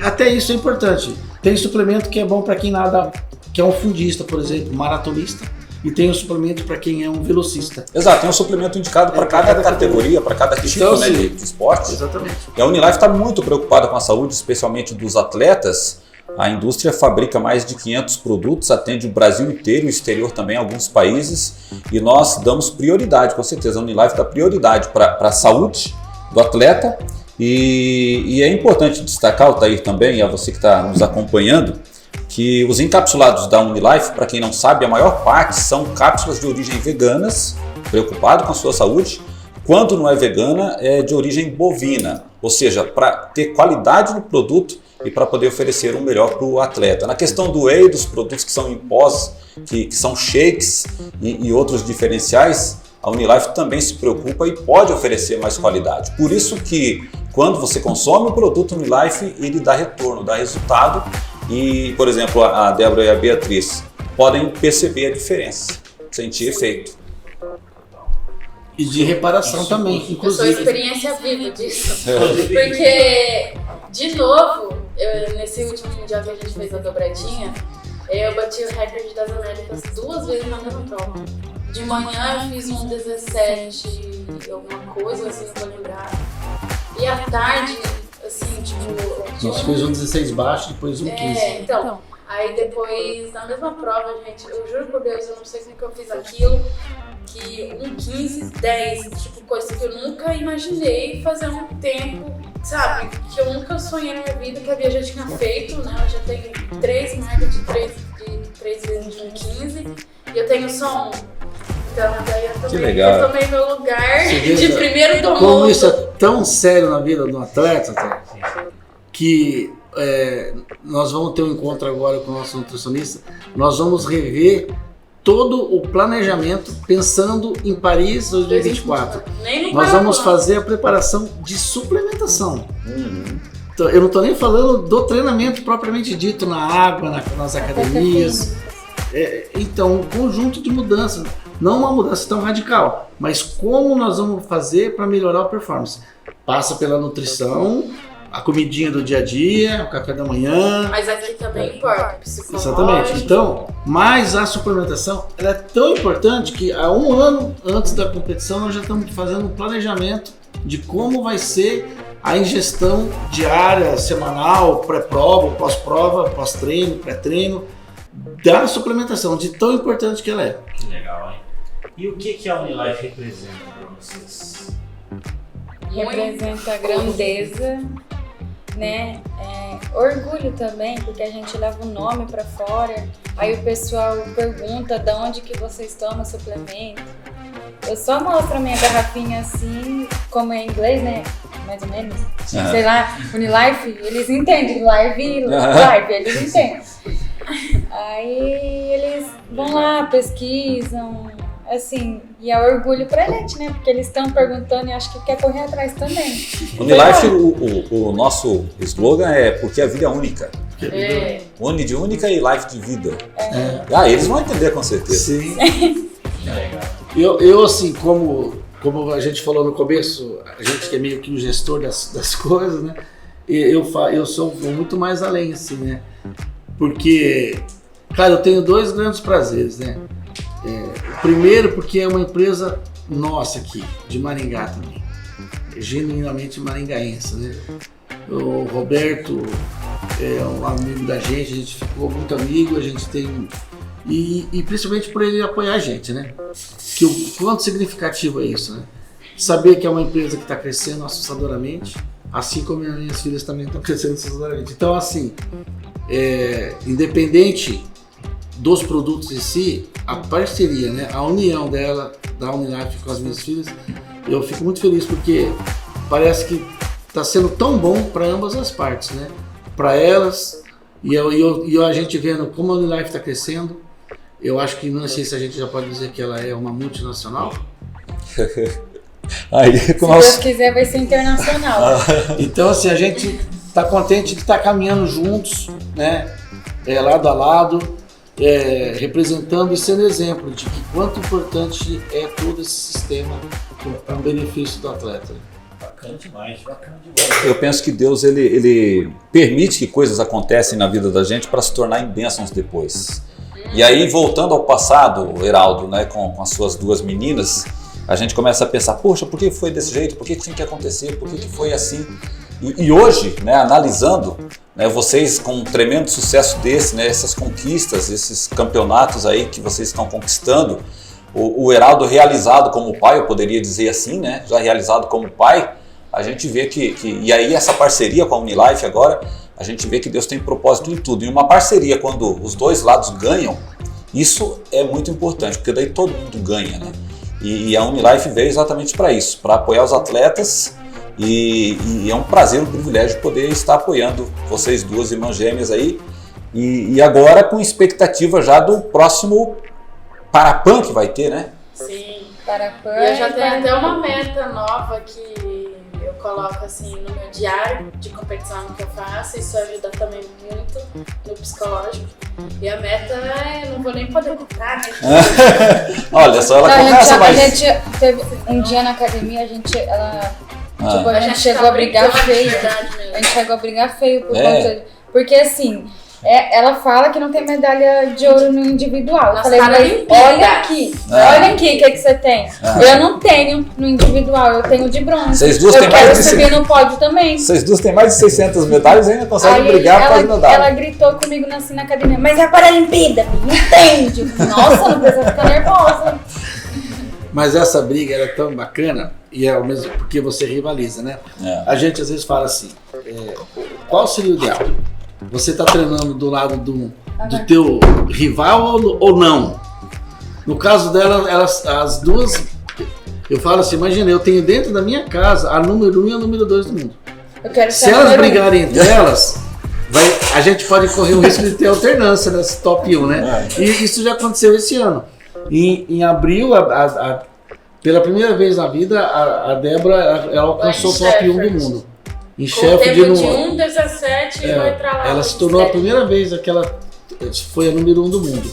Speaker 1: Até isso é importante. Tem suplemento que é bom para quem nada, que é um fundista, por exemplo, maratonista, e tem um suplemento para quem é um velocista.
Speaker 2: Exato, tem um suplemento indicado para cada categoria, para cada tipo,
Speaker 1: então,
Speaker 2: né, de esporte.
Speaker 1: Exatamente.
Speaker 2: E a Unilife está muito preocupada com a saúde, especialmente dos atletas. A indústria fabrica mais de 500 produtos, atende o Brasil inteiro, o exterior também, alguns países, e nós damos prioridade, com certeza. A Unilife dá prioridade para a saúde do atleta, e é importante destacar, Altair, também, e a você que está nos acompanhando, que os encapsulados da Unilife, para quem não sabe, a maior parte são cápsulas de origem veganas, preocupado com a sua saúde. Quando não é vegana, é de origem bovina, ou seja, para ter qualidade no produto e para poder oferecer o melhor para o atleta. Na questão do whey, dos produtos que são em pós, que são shakes e outros diferenciais, a Unilife também se preocupa e pode oferecer mais qualidade. Por isso que quando você consome o produto Unilife, ele dá retorno, dá resultado. E, por exemplo, a Débora e a Beatriz podem perceber a diferença, sentir efeito.
Speaker 1: E de reparação também,
Speaker 5: Eu sou
Speaker 1: inclusive.
Speaker 5: experiência viva disso. Porque, de novo, nesse último mundial que a gente fez a dobradinha, eu bati o recorde das Américas 2 vezes na mesma prova. De manhã eu fiz um 17, alguma coisa, assim, não vou lembrar. E à tarde, assim, tipo...
Speaker 1: Nós fizemos um 16 baixo, depois um 15.
Speaker 5: Então, aí depois, na mesma prova, gente, eu juro por Deus, eu não sei como que eu fiz aquilo, que um 15, 10, tipo, coisa que eu nunca imaginei fazer um tempo, sabe? Que eu nunca sonhei na minha vida, que a Bia já tinha feito, né? Eu já tenho 3 marcas de 3 vezes de um 15, e eu tenho só um. Então, daí eu tomei meu lugar de primeiro do mundo.
Speaker 1: Como isso é tão sério na vida do atleta, tá? Que nós vamos ter um encontro agora com o nosso nutricionista, nós vamos rever todo o planejamento pensando em Paris 2024. Nós vamos fazer a preparação de suplementação. Então, eu não estou nem falando do treinamento propriamente dito na água, nas academias. Então, um conjunto de mudanças. Não uma mudança tão radical, mas como nós vamos fazer para melhorar a performance. Passa pela nutrição, a comidinha do dia a dia, o café da manhã.
Speaker 5: Mas aqui também importa, psicológico.
Speaker 1: Exatamente. Então, mas a suplementação ela é tão importante que há um ano antes da competição nós já estamos fazendo um planejamento de como vai ser a ingestão diária, semanal, pré-prova, pós-prova, pós-treino, pré-treino, da suplementação, de tão importante que ela é.
Speaker 3: Que legal, hein? E o que a Unilife representa para vocês?
Speaker 4: Representa grandeza, né? Orgulho também, porque a gente leva o nome pra fora. Aí o pessoal pergunta de onde que vocês tomam suplemento. Eu só mostro a minha garrafinha assim, como é em inglês, né? Mais ou menos. Sei lá, Unilife, eles entendem. Life, eles entendem. Aí eles vão lá, pesquisam, assim, e é orgulho pra gente, né? Porque eles estão perguntando e acho que quer correr atrás também.
Speaker 2: Unilife, o nosso slogan é porque a vida é única. Uni de única e life de vida. Eles vão entender com certeza.
Speaker 1: Sim. Eu assim, como a gente falou no começo, a gente que é meio que o gestor das coisas, né? Eu sou muito mais além, assim, né? Porque, cara, eu tenho 2 grandes prazeres, né? O primeiro porque é uma empresa nossa aqui, de Maringá também. genuinamente maringaense, né? O Roberto é um amigo da gente, a gente ficou muito amigo, a gente tem... E principalmente por ele apoiar a gente, né? Que o quanto significativo é isso, né? Saber que é uma empresa que está crescendo assustadoramente, assim como as minhas filhas também estão crescendo assustadoramente. Então, assim, independente dos produtos em si, a parceria, né? A união dela, da Unilife com as minhas filhas, eu fico muito feliz porque parece que está sendo tão bom para ambas as partes, né? Para elas e a gente vendo como a Unilife está crescendo. Eu acho que não sei se a gente já pode dizer que ela é uma multinacional.
Speaker 2: Aí,
Speaker 4: Se Deus quiser, vai ser internacional.
Speaker 1: Então, assim, a gente está contente de estar caminhando juntos, né? Lado a lado, representando e sendo exemplo de que quanto importante é todo esse sistema para o benefício do atleta.
Speaker 3: Bacana demais, bacana demais.
Speaker 2: Eu penso que Deus ele permite que coisas acontecem na vida da gente para se tornar em bênçãos depois. E aí, voltando ao passado, Heraldo, né, com as suas duas meninas, a gente começa a pensar, poxa, por que foi desse jeito? Por que tinha que acontecer? Por que foi assim? E hoje, né, analisando, né, vocês com um tremendo sucesso desse, né, essas conquistas, esses campeonatos aí que vocês estão conquistando, o Heraldo realizado como pai, eu poderia dizer assim, né, já realizado como pai, a gente vê e aí essa parceria com a Unilife agora, a gente vê que Deus tem propósito em tudo. E uma parceria, quando os dois lados ganham, isso é muito importante, porque daí todo mundo ganha, né? E a Unilife veio exatamente para isso, para apoiar os atletas, e é um prazer, um privilégio poder estar apoiando vocês duas irmãs gêmeas aí, e agora com expectativa já do próximo Parapan que vai ter, né?
Speaker 5: Sim.
Speaker 4: Parapan.
Speaker 5: E eu já tenho até uma meta nova que eu coloco assim no meu diário de competição que eu faço, isso ajuda também muito no psicológico. E a meta não vou nem poder comprar, né?
Speaker 2: Olha só, ela
Speaker 4: Não,
Speaker 2: começa
Speaker 4: a
Speaker 2: mais...
Speaker 4: gente teve um dia na academia, a gente chegou
Speaker 5: tá
Speaker 4: a brigar
Speaker 5: brincando de
Speaker 4: feio.
Speaker 5: verdade mesmo.
Speaker 4: A gente chegou a brigar feio por conta. Porque assim, ela fala que não tem medalha de ouro no individual. Eu
Speaker 5: Nas
Speaker 4: falei, mas
Speaker 5: Paralimpíadas.
Speaker 4: olha aqui, o que você tem? Eu não tenho no individual, eu tenho de bronze.
Speaker 2: Vocês duas
Speaker 4: eu
Speaker 2: têm
Speaker 4: quero
Speaker 2: mais de
Speaker 4: subir no pódio também.
Speaker 2: Vocês duas têm mais de 600 medalhas e ainda conseguem brigar por causa da medalha.
Speaker 4: Ela gritou comigo assim na academia, mas é a Paralimpíada, não entende? Nossa, não precisa ficar nervosa.
Speaker 1: Mas essa briga era tão bacana, e é o mesmo porque você rivaliza, né? A gente às vezes fala assim, qual seria o ideal? Você está treinando do lado do teu rival ou não? No caso dela, as duas, eu falo assim, imagina, eu tenho dentro da minha casa a número 1 e a número 2 do mundo.
Speaker 4: Eu quero
Speaker 1: Se elas brigarem entre elas, a gente pode correr o risco de ter alternância nesse top 1, né? E isso já aconteceu esse ano. Em abril, pela primeira vez na vida, a Débora ela alcançou o top 1 do mundo. Em
Speaker 5: Com o tempo de 1,17
Speaker 1: É,
Speaker 5: vai pra lá.
Speaker 1: ela se tornou a primeira vez que ela foi a número 1 do mundo.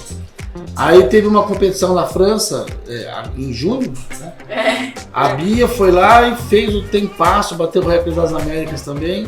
Speaker 1: Aí teve uma competição na França, em junho, né? A Bia foi lá e fez o tempasso, bateu o recorde das Américas também.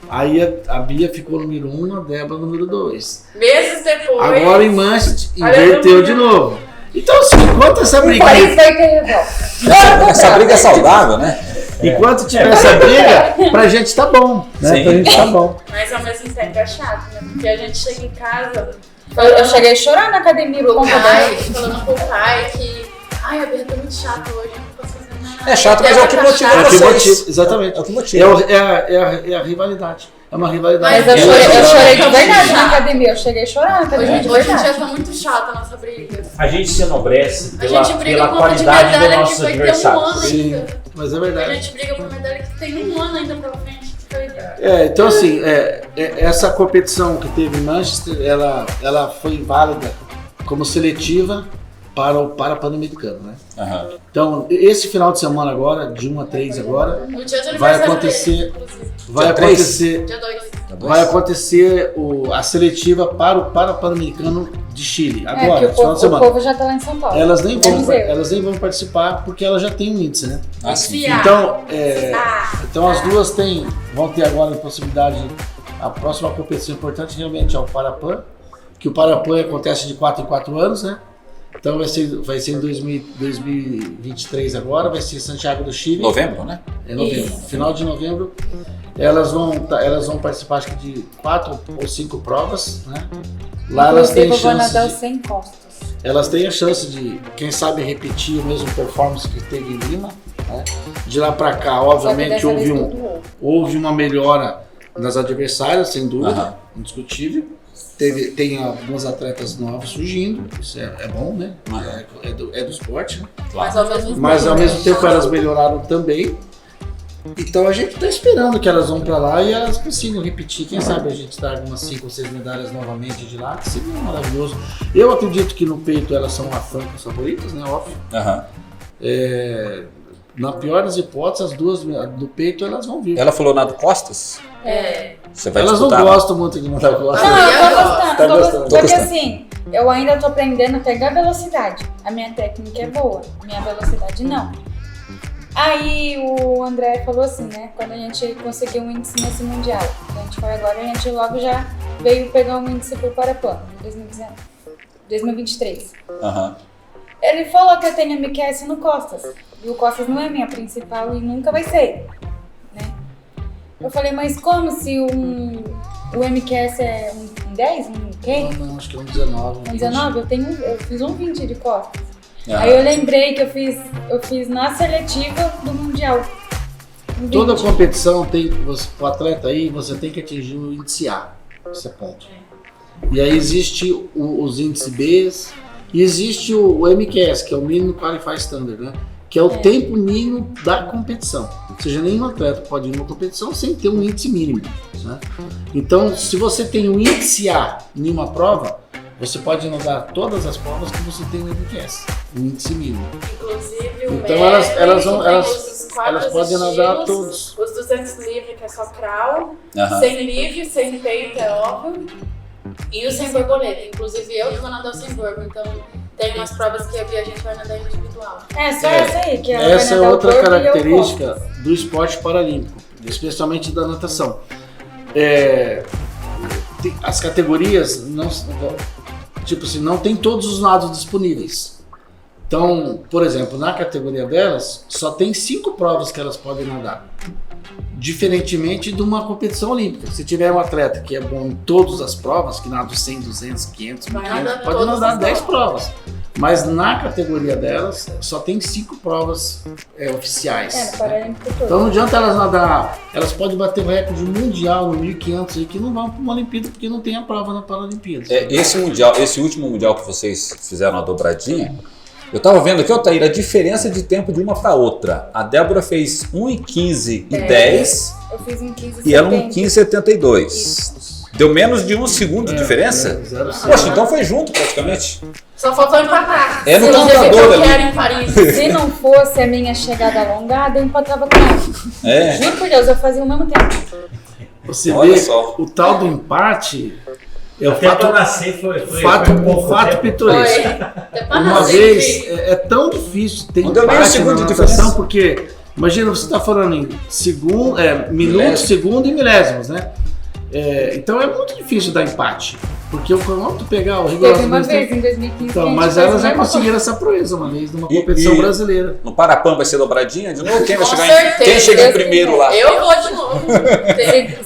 Speaker 1: Aí a Bia ficou número 1, a Débora número 2.
Speaker 5: Meses depois.
Speaker 1: Agora em Manchester inverteu de novo. Então assim, enquanto essa briga...
Speaker 4: Paris vai ter revolta.
Speaker 2: Essa briga é saudável, né?
Speaker 1: Enquanto tiver essa briga, pra gente tá bom, né?
Speaker 2: Sim.
Speaker 1: Pra gente tá bom.
Speaker 5: Mas ao mesmo tempo é chato, né? Porque a gente chega em casa...
Speaker 4: Eu cheguei a chorar na academia por
Speaker 5: pro
Speaker 4: conta
Speaker 5: pai,
Speaker 4: dela.
Speaker 5: falando pro pai que... Ai, a Bia tá muito chata hoje, eu não posso fazer nada.
Speaker 2: É chato, mas é o que motiva
Speaker 1: É o que
Speaker 2: vocês.
Speaker 1: motiva, exatamente.
Speaker 2: É o que motiva.
Speaker 1: É a rivalidade. É uma rivalidade.
Speaker 5: Mas
Speaker 4: Eu chorei de
Speaker 5: Tá
Speaker 4: verdade
Speaker 5: muito
Speaker 4: na
Speaker 5: chato.
Speaker 4: academia. Eu cheguei a chorar na academia de
Speaker 5: Hoje em dia
Speaker 4: verdade.
Speaker 5: tá muito chata a nossa briga.
Speaker 3: A gente se enobrece
Speaker 5: A
Speaker 3: pela,
Speaker 5: gente briga
Speaker 3: pela
Speaker 5: por conta de
Speaker 3: qualidade dos
Speaker 5: medalha que
Speaker 3: nossos
Speaker 5: vai ter um ano
Speaker 3: adversários.
Speaker 1: Sim,
Speaker 5: ainda.
Speaker 1: mas é
Speaker 5: A
Speaker 1: verdade.
Speaker 5: gente briga por medalha que tem um ano ainda pela frente.
Speaker 1: Então assim, essa competição que teve em Manchester, ela foi válida como seletiva para o Pan-Americano, né?
Speaker 2: Aham.
Speaker 1: Então, esse final de semana agora, de 1 a 3 agora,
Speaker 5: No dia de
Speaker 1: vai
Speaker 5: aniversário
Speaker 1: acontecer,
Speaker 5: dele, inclusive.
Speaker 1: vai
Speaker 2: Dia
Speaker 1: acontecer,
Speaker 5: Dia 2.
Speaker 1: vai acontecer a seletiva para o Pan-Americano de Chile, agora,
Speaker 4: que
Speaker 1: no final de
Speaker 4: o
Speaker 1: semana.
Speaker 4: povo já tá lá em São Paulo.
Speaker 1: Elas nem
Speaker 4: Menos eu.
Speaker 1: vão participar porque elas já têm um índice, né?
Speaker 2: Ah, sim.
Speaker 5: Desfiar.
Speaker 1: Então as duas vão ter agora a possibilidade, a próxima competição importante realmente é o Parapan, que o Parapan acontece de 4 em 4 anos, né? Então vai ser em 2023 agora, vai ser Santiago do Chile.
Speaker 2: Novembro, né?
Speaker 1: É novembro.
Speaker 4: Isso.
Speaker 1: Final de novembro. Elas vão participar acho que de 4 ou 5 provas, né? Lá elas têm
Speaker 4: Inclusive, eu vou nadar
Speaker 1: chance
Speaker 4: sem costas.
Speaker 1: elas têm a chance de, quem sabe, repetir o mesmo performance que teve em Lima, né? De lá pra cá, obviamente,
Speaker 4: Só que dessa vez
Speaker 1: houve uma melhora nas adversárias, sem dúvida,
Speaker 2: Aham.
Speaker 1: indiscutível. Tem alguns atletas novos surgindo, isso é bom, né?
Speaker 2: Aham.
Speaker 1: É do esporte, né?
Speaker 5: Mas ao mesmo tempo
Speaker 1: Elas melhoraram também. Então a gente está esperando que elas vão para lá e elas consigam repetir. Quem sabe a gente dá algumas 5 ou 6 medalhas novamente de lá, que seria maravilhoso. Eu acredito que no peito elas são as francas favoritas, né? Óbvio.
Speaker 2: Aham.
Speaker 1: Na pior das hipóteses, as duas do peito elas vão vir.
Speaker 2: Ela falou nado costas? Você vai
Speaker 1: Elas não
Speaker 2: disputar?
Speaker 1: gostam muito de nadar costas.
Speaker 4: Não, eu tô
Speaker 1: Tá
Speaker 4: gostando.
Speaker 1: gostando.
Speaker 2: Tô
Speaker 4: Porque
Speaker 2: gostando.
Speaker 4: assim, eu ainda tô aprendendo a pegar velocidade. A minha técnica é boa, minha velocidade não. Aí o André falou assim, né? Quando a gente conseguiu um índice nesse mundial, que a gente foi agora, a gente logo já veio pegar um índice pro Parapan, em 2023.
Speaker 2: Aham.
Speaker 4: Ele falou que eu tenho MQS no costas. E o costas não é minha principal e nunca vai ser, né? Eu falei, mas como se o MQS é um 10? Um quê?
Speaker 1: Não, acho que é um 19.
Speaker 4: Um 19? Eu fiz um 20 de costas.
Speaker 2: Aham.
Speaker 4: Aí eu lembrei que eu fiz na seletiva do Mundial. Um 20.
Speaker 1: Toda competição tem, o atleta aí, você tem que atingir o índice A. Esse é ponto. E aí existe os índices B e existe o MQS, que é o Minimum Qualified Standard, né? Que é o tempo mínimo da competição. Ou seja, nenhum atleta pode ir numa competição sem ter um índice mínimo, né? Então, se você tem um índice A em uma prova, você pode nadar todas as provas que você tem no MQS, um índice mínimo.
Speaker 5: Inclusive o
Speaker 1: Então,
Speaker 5: Merlin,
Speaker 1: elas vão-
Speaker 5: que tem
Speaker 1: elas-
Speaker 5: os quadros
Speaker 1: elas podem nadar
Speaker 5: estilos,
Speaker 1: todos.
Speaker 5: Os 200 livre, que é só crawl,
Speaker 2: Aham.
Speaker 5: sem livre, sem peito, é óbvio. E o sem borboleta. Inclusive eu que vou nadar o sem borbo, então tem umas provas que eu vi a gente vai nadar individual.
Speaker 4: É, só essa aí, que ela
Speaker 1: Essa
Speaker 4: vai
Speaker 1: é
Speaker 4: nadar
Speaker 1: outra
Speaker 4: o corpo e eu
Speaker 1: característica
Speaker 4: costas.
Speaker 1: do esporte paralímpico, especialmente da natação. As categorias não tem todos os nados disponíveis. Então, por exemplo, na categoria delas, só tem 5 provas que elas podem nadar. Diferentemente de uma competição olímpica. Se tiver um atleta que é bom em todas as provas, que nada 100, 200, 500,
Speaker 5: Vai
Speaker 1: 1500,
Speaker 5: nadar
Speaker 1: pode
Speaker 5: todas
Speaker 1: nadar
Speaker 5: as
Speaker 1: 10 provas. Mas na categoria delas, só tem 5 provas oficiais.
Speaker 4: No Paralímpico todo.
Speaker 1: Então não adianta elas nadar, elas podem bater o recorde mundial no 1500 aí, que não vão para uma Olimpíada porque não tem a prova na Paralimpíada.
Speaker 2: Esse último mundial que vocês fizeram a dobradinha, eu tava vendo aqui, ó, Thaíra, a diferença de tempo de uma para outra. A Débora fez 1:15 e 10
Speaker 4: Eu fiz um 15
Speaker 2: e ela 1:15,72. Deu menos de 1 segundo de diferença?
Speaker 1: 0,6.
Speaker 2: Poxa, então foi junto praticamente.
Speaker 5: Só faltou empatar.
Speaker 2: É no
Speaker 5: Se não dizer que
Speaker 2: computador
Speaker 5: eu
Speaker 2: ali.
Speaker 5: quero em Paris.
Speaker 4: Se não fosse a minha chegada alongada, eu empatava com ela.
Speaker 2: É.
Speaker 4: Juro por Deus, eu fazia o mesmo tempo.
Speaker 1: Você
Speaker 2: Olha
Speaker 1: vê
Speaker 2: só.
Speaker 1: o tal do empate é o
Speaker 3: Até pra
Speaker 1: fato,
Speaker 3: nascer foi um pouco
Speaker 1: fato
Speaker 3: tempo.
Speaker 1: pitoresco.
Speaker 5: Até pra
Speaker 1: Uma
Speaker 5: nascer,
Speaker 1: vez,
Speaker 5: que-
Speaker 1: é tão difícil ter
Speaker 2: Não deu nem um
Speaker 1: empate
Speaker 2: segundo
Speaker 1: na
Speaker 2: de
Speaker 1: natação,
Speaker 2: diferença.
Speaker 1: porque imagina, você está falando em segundo, minutos,
Speaker 2: Milésimo.
Speaker 1: segundo e milésimos, né? Então é muito difícil dar empate, porque o cronômetro pegar o
Speaker 4: Teve uma
Speaker 1: rigorosamente...
Speaker 4: vez em 2015
Speaker 1: Então,
Speaker 4: que a
Speaker 1: mas
Speaker 4: gente fez
Speaker 1: elas
Speaker 4: a
Speaker 1: já
Speaker 4: mesma
Speaker 1: conseguiram essa proeza uma vez numa
Speaker 2: E-
Speaker 1: competição
Speaker 2: e-
Speaker 1: brasileira.
Speaker 2: No Parapan vai ser dobradinha de novo? Quem vai
Speaker 5: Com
Speaker 2: chegar
Speaker 5: certeza.
Speaker 2: quem chega em
Speaker 4: Deus
Speaker 2: primeiro
Speaker 4: quiser.
Speaker 2: lá?
Speaker 5: Eu vou de novo.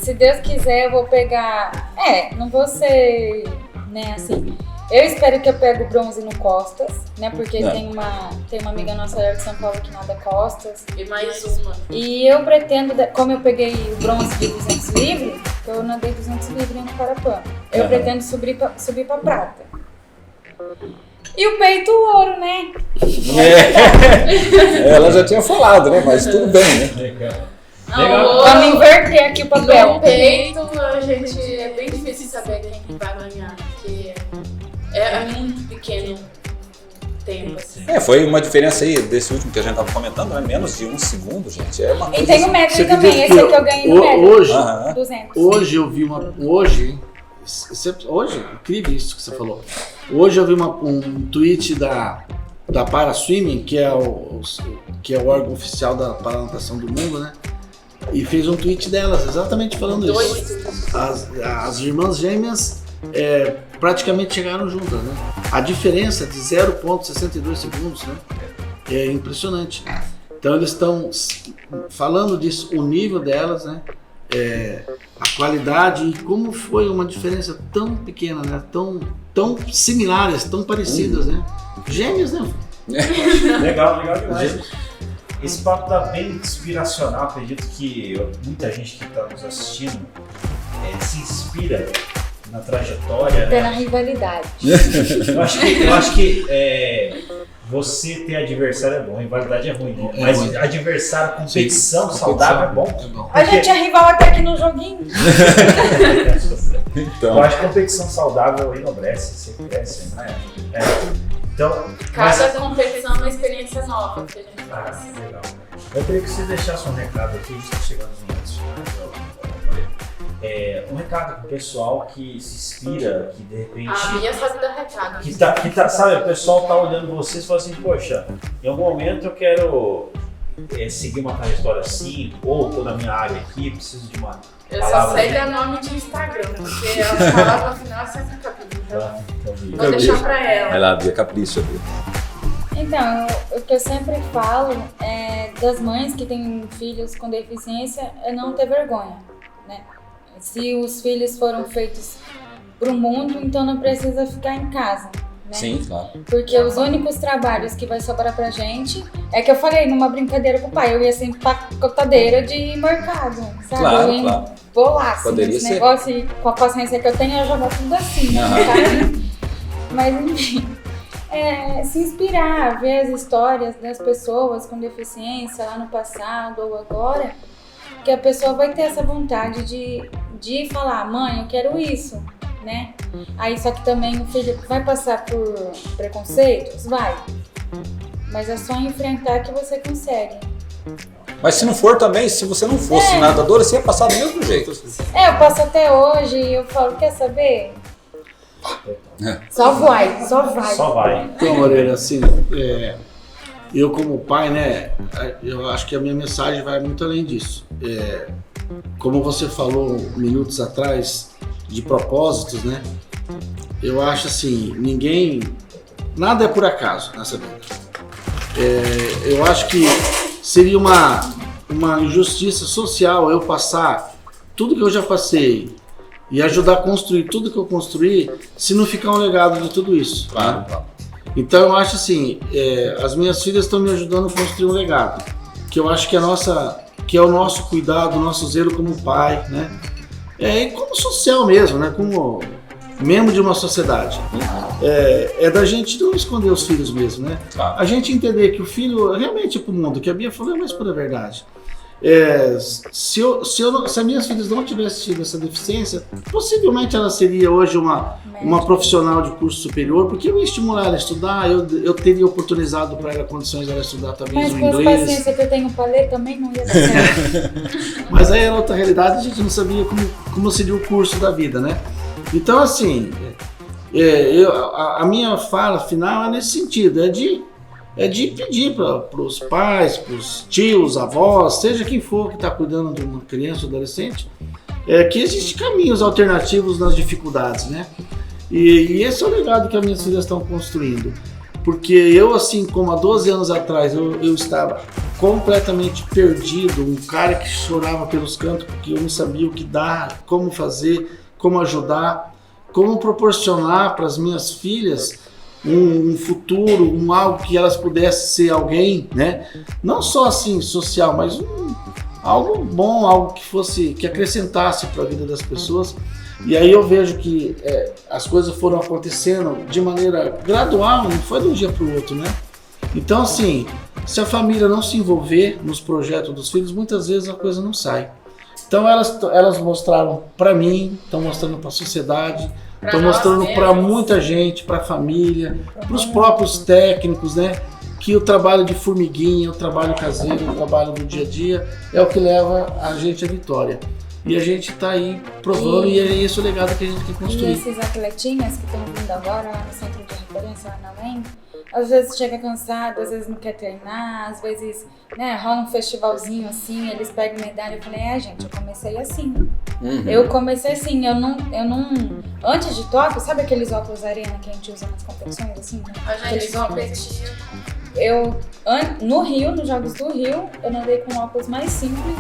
Speaker 4: Se Deus quiser, eu vou pegar. Não vou ser, né, assim. Eu espero que eu pegue o bronze no costas, né? Porque
Speaker 2: É.
Speaker 4: tem uma amiga nossa de São Paulo que nada costas.
Speaker 5: E mais uma.
Speaker 4: E eu pretendo, como eu peguei o bronze de 200 livre, eu nadei 200 livre no Parapan. Eu
Speaker 2: Aham.
Speaker 4: pretendo subir pra prata. E o peito ouro, né?
Speaker 2: Ela já tinha falado, né? Mas tudo bem, né?
Speaker 3: Legal.
Speaker 4: Vamos inverter aqui o papel.
Speaker 5: No peito, a gente é bem difícil saber quem vai ganhar, porque é muito pequeno o tempo. Assim.
Speaker 2: Foi uma diferença aí desse último que a gente tava comentando, né? Menos de 1 segundo, gente. É uma
Speaker 4: E
Speaker 2: coisa...
Speaker 4: tem o médio
Speaker 1: Você
Speaker 4: também,
Speaker 1: acredita
Speaker 4: esse aqui eu ganhei no médio.
Speaker 1: hoje,
Speaker 2: Aham.
Speaker 4: 200.
Speaker 1: hoje eu vi uma... Hoje, incrível isso que você falou. Hoje eu vi um tweet da Para Swimming, que é o órgão oficial da paranatação do mundo, né? E fez um tweet delas, exatamente falando isso. As irmãs gêmeas praticamente chegaram juntas, né? A diferença de 0,62 segundos, né? É impressionante. Então eles estão falando disso, o nível delas, né? A qualidade e como foi uma diferença tão pequena, né? Tão similares, tão parecidas, né? Gêmeas, né?
Speaker 3: Legal demais. Esse papo tá bem inspiracional. Acredito que muita gente que está nos assistindo se inspira na trajetória.
Speaker 4: Até na rivalidade.
Speaker 3: Eu acho que você ter adversário é bom, rivalidade é ruim, né? Mas
Speaker 1: ruim.
Speaker 3: Adversário, competição saudável é bom.
Speaker 1: É bom.
Speaker 4: A gente é rival até aqui no joguinho.
Speaker 2: Então,
Speaker 3: Eu acho que competição saudável enobrece, você cresce, né? Então,
Speaker 5: Cada competição é uma experiência nova que a gente
Speaker 3: Ah,
Speaker 5: faz.
Speaker 3: legal. Eu queria que você deixasse um recado aqui, a gente está chegando nos momentos finais. Um recado pro pessoal que se inspira, que de repente.
Speaker 5: A Bia sabe dar recado.
Speaker 3: Que tá, sabe, o pessoal tá olhando vocês e fala assim, poxa, em algum momento eu quero seguir uma trajetória assim, ou tô na minha área aqui, preciso de uma
Speaker 5: Eu só
Speaker 3: palavra.
Speaker 5: sei dar nome de Instagram, porque a palavra final é sempre capítulo. Então, vou deixar pra
Speaker 2: vai
Speaker 5: ela.
Speaker 2: lá, Bia, capricha, Bia.
Speaker 4: Então, o que eu sempre falo das mães que têm filhos com deficiência é não ter vergonha, né? Se os filhos foram feitos para o mundo, então não precisa ficar em casa, né?
Speaker 2: Sim, claro.
Speaker 4: Porque os únicos trabalhos que vai sobrar pra gente é que eu falei numa brincadeira com o pai, eu ia ser empacotadeira de mercado, sabe?
Speaker 2: Claro,
Speaker 4: eu ia
Speaker 2: claro.
Speaker 4: bolar, assim,
Speaker 2: Poderia
Speaker 4: esse
Speaker 2: ser.
Speaker 4: negócio e com a paciência que eu tenho, eu jogar tudo assim, né? Sabe? Mas enfim, se inspirar, ver as histórias das pessoas com deficiência lá no passado ou agora, que a pessoa vai ter essa vontade de falar, mãe, eu quero isso, né? Aí só que também o filho vai passar por preconceitos? Vai. Mas é só enfrentar que você consegue.
Speaker 2: Mas se não for também, se você não fosse nadadora, você ia passar do mesmo jeito.
Speaker 4: Eu passo até hoje e eu falo, quer saber? Só vai.
Speaker 3: Só vai.
Speaker 1: Então, Moreira, assim, eu como pai, né, eu acho que a minha mensagem vai muito além disso. Como você falou minutos atrás, de propósitos, né, eu acho assim, nada é por acaso nessa vida. Eu acho que seria uma injustiça social eu passar tudo que eu já passei e ajudar a construir tudo que eu construí se não ficar um legado de tudo isso.
Speaker 2: Claro,
Speaker 1: Né?
Speaker 2: claro.
Speaker 1: Então eu acho assim, as minhas filhas estão me ajudando a construir um legado, que eu acho que é o nosso cuidado, o nosso zelo como pai, né? E como social mesmo, né? Como membro de uma sociedade. É da gente não esconder os filhos mesmo, né?
Speaker 2: Claro.
Speaker 1: A gente entender que o filho realmente é pro mundo, que a Bia falou é mais pura verdade. Se as minhas filhas não tivessem tido essa deficiência, possivelmente ela seria hoje uma profissional de curso superior, porque eu ia estimular ela a estudar, eu teria oportunizado para ela condições de ela estudar talvez
Speaker 4: Mas
Speaker 1: o
Speaker 4: com as
Speaker 1: inglês.
Speaker 4: paciências que eu tenho pra ler também não ia dar certo.
Speaker 1: Mas aí era outra realidade, a gente não sabia como seria o curso da vida, né? Então assim, a minha fala final é nesse sentido, é de pedir para os pais, para os tios, avós, seja quem for que está cuidando de uma criança ou adolescente, que existem caminhos alternativos nas dificuldades, né? E esse é o legado que as minhas filhas estão construindo. Porque eu, assim como há 12 anos atrás, eu estava completamente perdido, um cara que chorava pelos cantos porque eu não sabia o que dar, como fazer, como ajudar, como proporcionar para as minhas filhas um futuro, algo que elas pudessem ser alguém, né? Não só assim social, mas algo bom, algo que acrescentasse para a vida das pessoas. E aí eu vejo que as coisas foram acontecendo de maneira gradual, não foi de um dia para o outro, né? Então assim, se a família não se envolver nos projetos dos filhos, muitas vezes a coisa não sai. Então elas mostraram para mim, estão mostrando para a sociedade, estão mostrando para muita gente, para a família, para os próprios técnicos, né? Que o trabalho de formiguinha, o trabalho caseiro, o trabalho do dia a dia é o que leva a gente à vitória. E a gente está aí provando e é esse o legado que a gente quer
Speaker 4: E
Speaker 1: construir.
Speaker 4: esses atletinhas que estão vindo agora lá no centro de referência, lá na UEM, às vezes chega cansado, às vezes não quer treinar, às vezes rola um festivalzinho assim, eles pegam medalha. Eu falei, gente, eu comecei assim. Eu comecei assim, eu não. Antes de Tóquio, sabe aqueles óculos arena que a gente usa nas competições, assim? Né?
Speaker 5: A gente
Speaker 4: Aqueles óculos.
Speaker 5: competia.
Speaker 4: No Rio, nos Jogos do Rio, eu nadei com óculos mais simples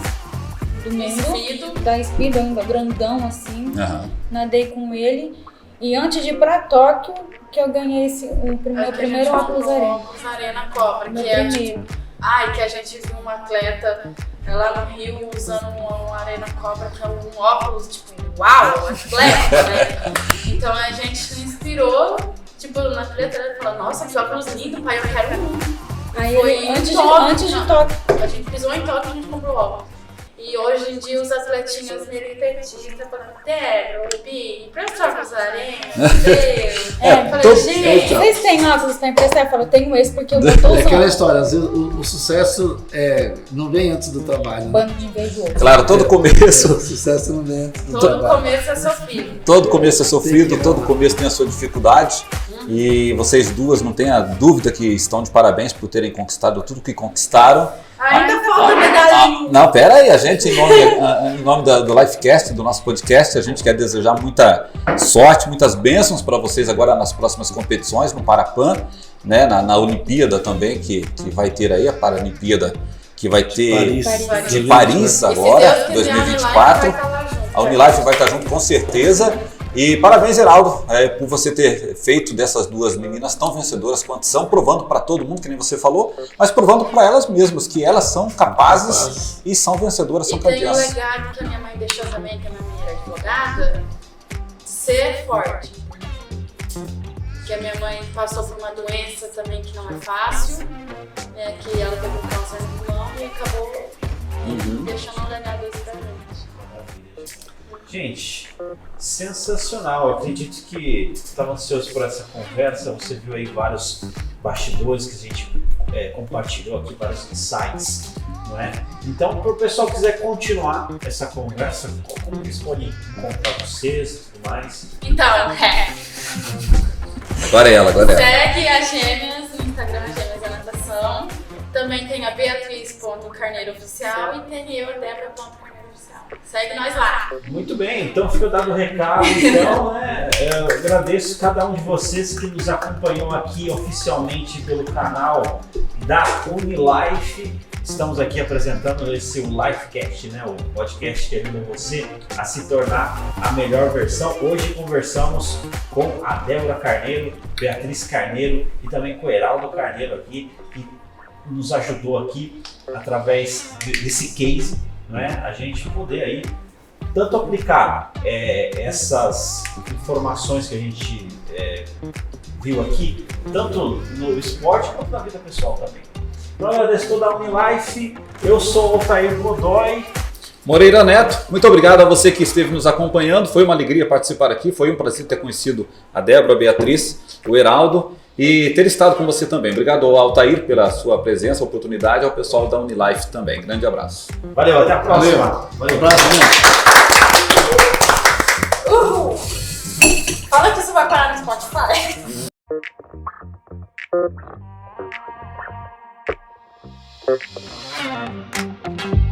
Speaker 4: do mundo.
Speaker 5: Speedo.
Speaker 4: Da Speedo ainda, grandão assim.
Speaker 2: Aham.
Speaker 4: Nadei com ele. E antes de ir pra Tóquio, que eu ganhei meu primeiro óculos arena.
Speaker 5: Óculos Arena Cobra,
Speaker 4: Meu
Speaker 5: que é
Speaker 4: primeiro.
Speaker 5: que a gente viu uma atleta lá no Rio usando um Arena Cobra, que é um óculos, tipo, uau, atleta, né? Então a gente se inspirou, tipo, na atleta, ela falou, nossa, que óculos lindo, pai, eu quero um.
Speaker 4: Aí
Speaker 5: Foi
Speaker 4: antes de
Speaker 5: Tóquio.
Speaker 4: Tóquio.
Speaker 5: A gente pisou em Tóquio e a gente comprou óculos. E hoje em dia os atletinhas meio petitas tá falando, Débora, Bi, presta óculos Arena, Deus. Eu falei, gente,
Speaker 4: Vocês têm óculos pra emprestar? Eu falo, eu tenho esse porque eu tô
Speaker 1: É
Speaker 4: usando.
Speaker 1: aquela história, às vezes o sucesso não vem antes do trabalho. Né?
Speaker 4: Bando de invejoso.
Speaker 2: Claro, todo
Speaker 1: O
Speaker 2: começo,
Speaker 1: sucesso não vem antes do
Speaker 5: todo
Speaker 1: trabalho.
Speaker 5: começo é sofrido.
Speaker 2: todo começo é sofrido, todo começo tem a sua dificuldade. E vocês duas não tenham a dúvida que estão de parabéns por terem conquistado tudo que conquistaram.
Speaker 5: Ainda falta medalha.
Speaker 2: Não, pera aí, a gente, em nome do Lifecast, do nosso podcast, a gente quer desejar muita sorte, muitas bênçãos para vocês agora nas próximas competições, no Parapan, né, na Olimpíada também, que vai ter aí, a Paralimpíada, que vai ter de Paris agora, 2024. A Unilife vai estar junto com certeza. E parabéns, Heraldo, por você ter feito dessas duas meninas tão vencedoras quanto são, provando para todo mundo, que nem você falou, mas provando para elas mesmas que elas são capazes e são vencedoras, são
Speaker 5: E tem o
Speaker 2: campeãs.
Speaker 5: legado que a minha mãe deixou também, que a minha mãe era advogada, de ser forte. Que a minha mãe passou por uma doença também que não é fácil, né, que ela pegou câncer no pulmão e acabou deixando um legado isso pra gente.
Speaker 3: Gente, sensacional. Eu acredito que estava ansioso por essa conversa. Você viu aí vários bastidores que a gente compartilhou aqui, vários insights, não é? Então, para o pessoal que quiser continuar essa conversa, como eles podem encontrar vocês e tudo mais?
Speaker 5: Então,
Speaker 2: Agora é ela.
Speaker 5: segue as Gêmeas no Instagram, Gêmeas da Natação. Também tem a Beatriz.Carneiro Oficial e tem eu, Débora.Carneiro Oficial. Segue nós lá.
Speaker 3: Muito bem, então fica dado o recado. Então, eu agradeço cada um de vocês que nos acompanhou aqui oficialmente pelo canal da Unilife. Estamos aqui apresentando esse Lifecast, né? O podcast que ajuda você a se tornar a melhor versão. Hoje conversamos com a Débora Carneiro, Beatriz Carneiro e também com o Heraldo Carneiro aqui, que nos ajudou aqui através desse case, né? A gente poder aí tanto aplicar essas informações que a gente viu aqui, tanto no esporte quanto na vida pessoal também. Então, eu agradeço toda a Unilife. Eu sou o Altair Godoy.
Speaker 2: Moreira Neto, muito obrigado a você que esteve nos acompanhando. Foi uma alegria participar aqui. Foi um prazer ter conhecido a Débora, a Beatriz, o Heraldo e ter estado com você também. Obrigado ao Altair pela sua presença, oportunidade, ao pessoal da Unilife também. Grande abraço.
Speaker 3: Valeu, até a próxima.
Speaker 1: Valeu. Abraço,
Speaker 5: Uhul! Fala que isso vai parar no Spotify.
Speaker 4: Thank you.